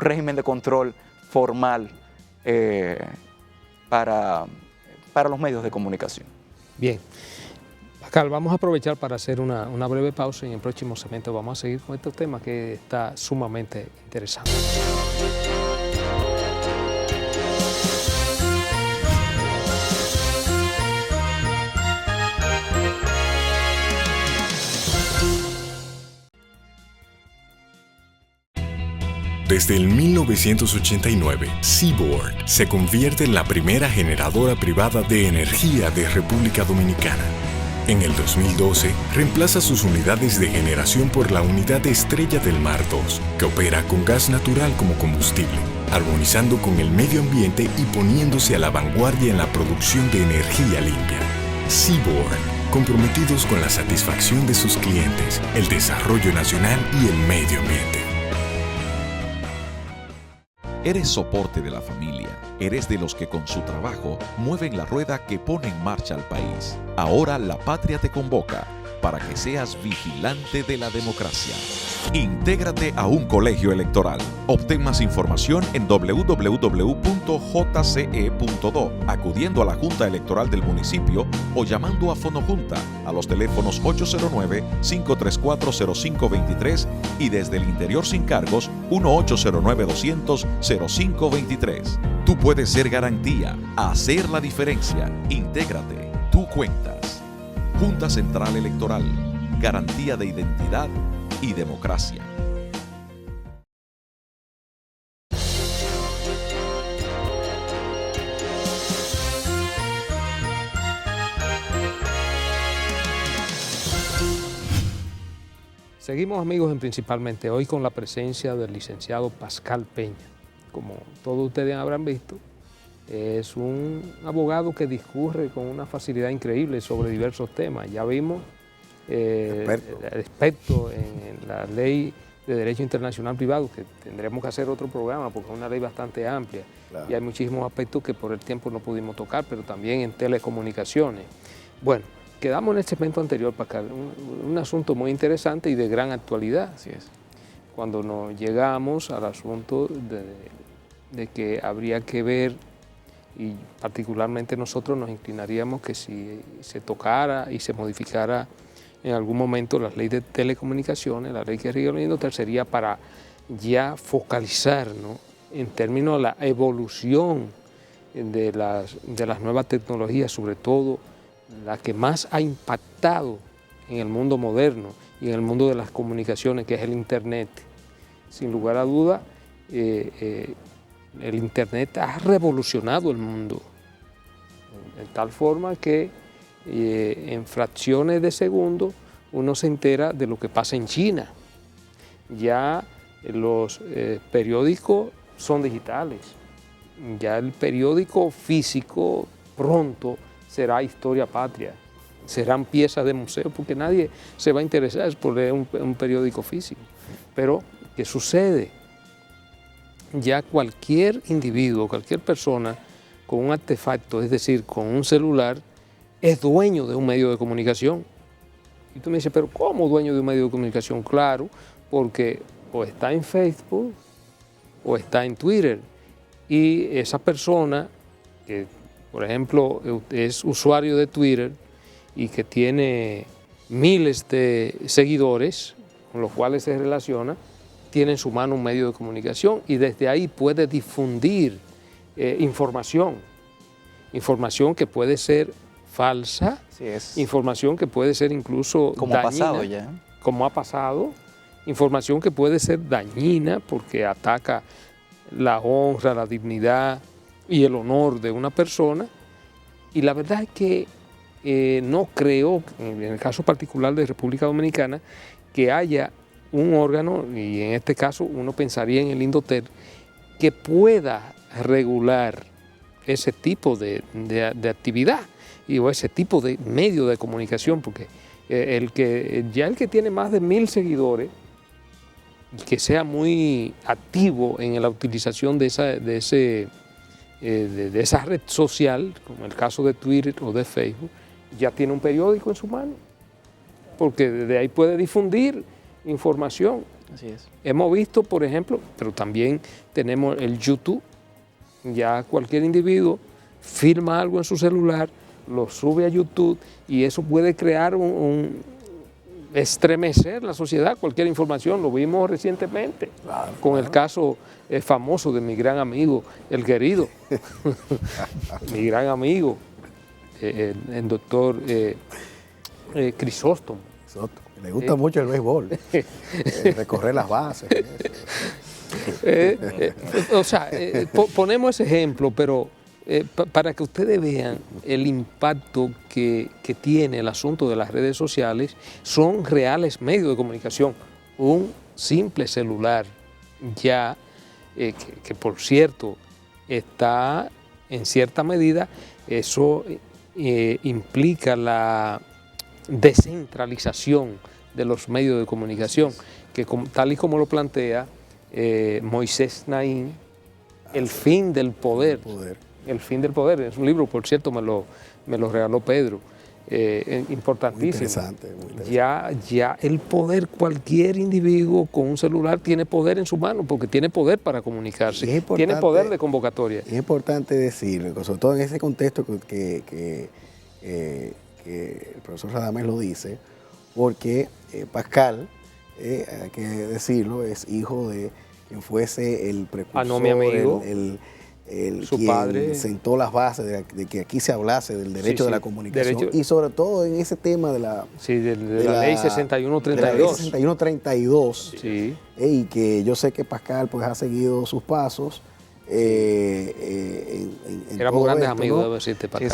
régimen de control formal para los medios de comunicación. Bien. Pascal, vamos a aprovechar para hacer una breve pausa y en el próximo segmento vamos a seguir con este tema que está sumamente interesante. Desde el 1989, Seaboard se convierte en la primera generadora privada de energía de República Dominicana. En el 2012, reemplaza sus unidades de generación por la unidad Estrella del Mar 2, que opera con gas natural como combustible, armonizando con el medio ambiente y poniéndose a la vanguardia en la producción de energía limpia. Seaboard, comprometidos con la satisfacción de sus clientes, el desarrollo nacional y el medio ambiente. Eres soporte de la familia. Eres de los que con su trabajo mueven la rueda que pone en marcha al país. Ahora la patria te convoca para que seas vigilante de la democracia. Intégrate a un colegio electoral. Obtén más información en www.jce.do, acudiendo a la Junta Electoral del municipio o llamando a Fonojunta a los teléfonos 809-534-0523 y desde el interior sin cargos 1-809-200-0523. Tú puedes ser garantía, hacer la diferencia. Intégrate. Tú cuentas. Junta Central Electoral. garantía de identidad y democracia. Seguimos, amigos, principalmente hoy con la presencia del licenciado Pascal Peña. Como todos ustedes habrán visto, es un abogado que discurre con una facilidad increíble sobre diversos temas. Ya vimos experto en la ley de derecho internacional privado, que tendremos que hacer otro programa porque es una ley bastante amplia. Claro. Y hay muchísimos aspectos que por el tiempo no pudimos tocar, pero también en telecomunicaciones. Bueno, quedamos en el segmento anterior, Pascal, un asunto muy interesante y de gran actualidad. Así es. Cuando nos llegamos al asunto de que habría que ver, y particularmente nosotros nos inclinaríamos que si se tocara y se modificara en algún momento la ley de telecomunicaciones, la ley que rige la industria, sería para ya focalizar, ¿no?, en términos de la evolución de las nuevas tecnologías, sobre todo la que más ha impactado en el mundo moderno y en el mundo de las comunicaciones, que es el Internet. Sin lugar a duda, el Internet ha revolucionado el mundo, de tal forma que en fracciones de segundo uno se entera de lo que pasa en China. Ya los periódicos son digitales, ya el periódico físico pronto será historia patria, serán piezas de museo, porque nadie se va a interesar por leer un periódico físico. Pero, ¿qué sucede? Ya cualquier individuo, cualquier persona con un artefacto, es decir, con un celular, es dueño de un medio de comunicación. Y tú me dices, ¿pero cómo dueño de un medio de comunicación? Claro, porque o está en Facebook o está en Twitter. Y esa persona que, por ejemplo, es usuario de Twitter y que tiene miles de seguidores con los cuales se relaciona, tiene en su mano un medio de comunicación y desde ahí puede difundir información que puede ser falsa, información que puede ser incluso como dañina, ha pasado ya. Como ha pasado, información que puede ser dañina porque ataca la honra, la dignidad y el honor de una persona. Y la verdad es que no creo, en el caso particular de República Dominicana, que haya un órgano, y en este caso uno pensaría en el Indotel, que pueda regular ese tipo de actividad o ese tipo de medio de comunicación, porque el que tiene más de 1000 seguidores, que sea muy activo en la utilización de esa red social, como el caso de Twitter o de Facebook, ya tiene un periódico en su mano, porque desde ahí puede difundir información. Así es. Hemos visto, por ejemplo, pero también tenemos el YouTube. Ya cualquier individuo filma algo en su celular, lo sube a YouTube y eso puede crear estremecer la sociedad, cualquier información. Lo vimos recientemente con el caso famoso de mi gran amigo, el querido, mi gran amigo, el doctor Crisóstomo. Le gusta mucho el béisbol, recorrer las bases. Ponemos ese ejemplo, pero para que ustedes vean el impacto que tiene el asunto de las redes sociales, son reales medios de comunicación. Un simple celular ya, que por cierto está en cierta medida, eso implica la descentralización de los medios de comunicación, que tal y como lo plantea Moisés Naim, El fin del poder. El fin del poder. Es un libro, por cierto, me lo regaló Pedro. Importantísimo. Muy interesante. Ya el poder, cualquier individuo con un celular tiene poder en su mano, porque tiene poder para comunicarse, tiene poder de convocatoria. Es importante decirlo, sobre todo en ese contexto que el profesor Radamés lo dice, porque Pascal, hay que decirlo, es hijo de quien fuese el precursor, mi amigo. Su padre sentó las bases de que aquí se hablase del derecho de la comunicación y sobre todo en ese tema de la, de la ley 6132. De la ley 6132. Sí. Y que yo sé que Pascal pues ha seguido sus pasos. Éramos grandes amigos, debo decirte, Pascal.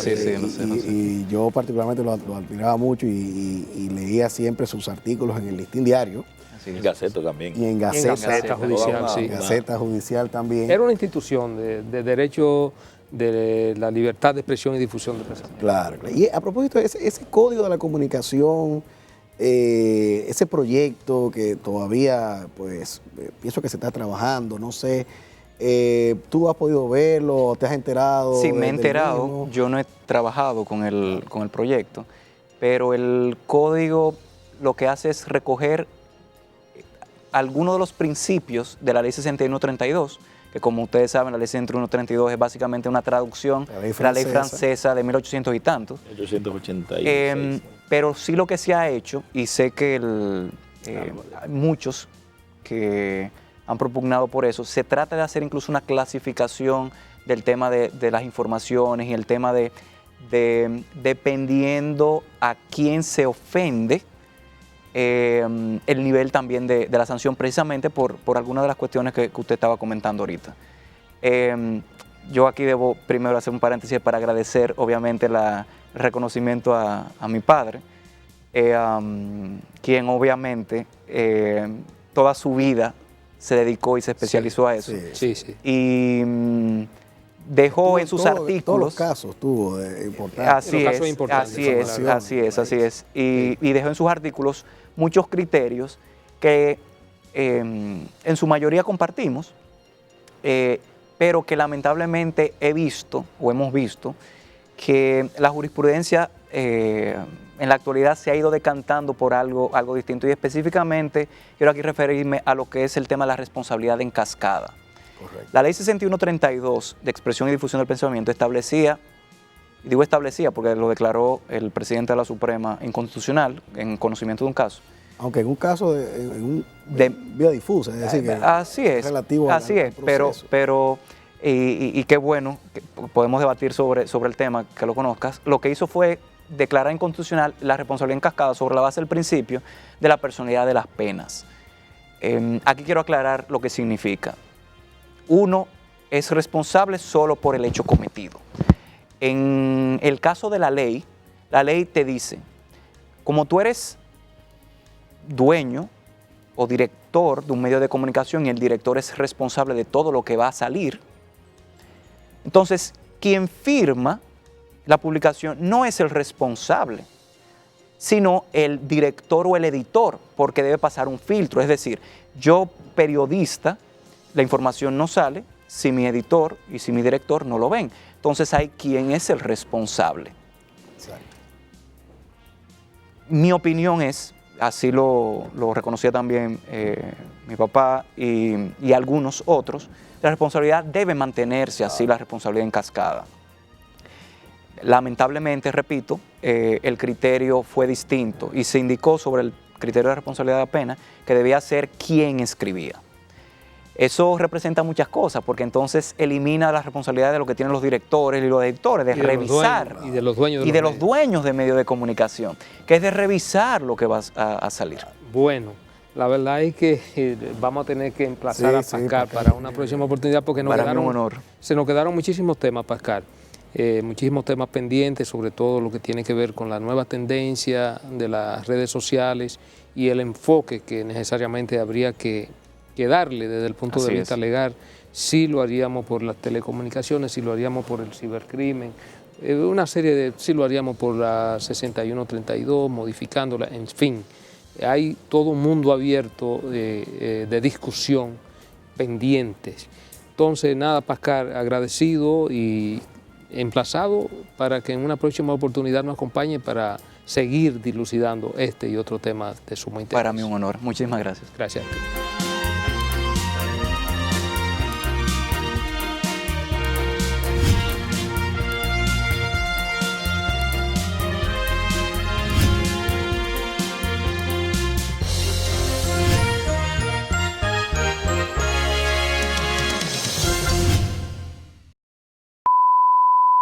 Y yo particularmente lo admiraba mucho y leía siempre sus artículos en el Listín Diario. En Gaceta también. Y en Gaceta Judicial, sí. Gaceta Judicial también. Era una institución de derecho de la libertad de expresión y difusión de pensamiento. Claro. Y a propósito, ese código de la comunicación, ese proyecto que todavía, pues, pienso que se está trabajando, no sé, ¿tú has podido verlo? ¿Te has enterado? Sí, me he enterado. Yo no he trabajado con el proyecto, pero el código lo que hace es recoger algunos de los principios de la ley 6132, que como ustedes saben, la ley 6132 es básicamente una traducción de la ley francesa de 1800 y tantos. 1886. Pero sí lo que se ha hecho, y sé que hay muchos que han propugnado por eso, se trata de hacer incluso una clasificación del tema de las informaciones y el tema de dependiendo a quién se ofende, el nivel también de la sanción, precisamente por algunas de las cuestiones que usted estaba comentando ahorita. Yo aquí debo primero hacer un paréntesis para agradecer obviamente el reconocimiento a mi padre, quien obviamente toda su vida se dedicó y se especializó a eso. Sí. Y dejó en sus artículos. Todos los casos tuvo importantes. Así es. Y dejó en sus artículos muchos criterios que en su mayoría compartimos, pero que lamentablemente hemos visto que la jurisprudencia en la actualidad se ha ido decantando por algo distinto, y específicamente quiero aquí referirme a lo que es el tema de la responsabilidad en cascada. Correcto. La ley 6132 de expresión y difusión del pensamiento establecía, y digo establecía porque lo declaró el presidente de la Suprema inconstitucional en conocimiento de un caso. Aunque en un caso de vía difusa, es decir, que así es, relativo así es, pero y qué bueno que podemos debatir sobre el tema, que lo conozcas. Lo que hizo fue declarar inconstitucional la responsabilidad en cascada sobre la base del principio de la personalidad de las penas. Aquí quiero aclarar lo que significa. Uno es responsable solo por el hecho cometido. En el caso de la ley te dice, como tú eres dueño o director de un medio de comunicación y el director es responsable de todo lo que va a salir, entonces quien firma la publicación no es el responsable, sino el director o el editor, porque debe pasar un filtro. Es decir, yo, periodista, la información no sale si mi editor y si mi director no lo ven. Entonces hay quien es el responsable. Exacto. Mi opinión es, así lo reconocía también mi papá y algunos otros, la responsabilidad debe mantenerse así, la responsabilidad en cascada. Lamentablemente, repito, el criterio fue distinto y se indicó sobre el criterio de responsabilidad de la pena que debía ser quien escribía. Eso representa muchas cosas, porque entonces elimina la responsabilidad de lo que tienen los directores y los editores, de revisar. Y de los dueños de medios de comunicación, que es de revisar lo que va a salir. Bueno, la verdad es que vamos a tener que emplazar a Pascal para una próxima oportunidad, porque se nos quedaron muchísimos temas, Pascal. Muchísimos temas pendientes, sobre todo lo que tiene que ver con la nueva tendencia de las redes sociales y el enfoque que necesariamente habría que darle desde el punto de vista legal, si lo haríamos por las telecomunicaciones, si lo haríamos por el cibercrimen, una serie de, si lo haríamos por la 6132, modificándola, en fin. Hay todo un mundo abierto de discusión pendientes. Entonces, nada, Pascal, agradecido y emplazado para que en una próxima oportunidad nos acompañe para seguir dilucidando este y otro tema de suma interés. Para mí un honor. Muchísimas gracias. Gracias a ti.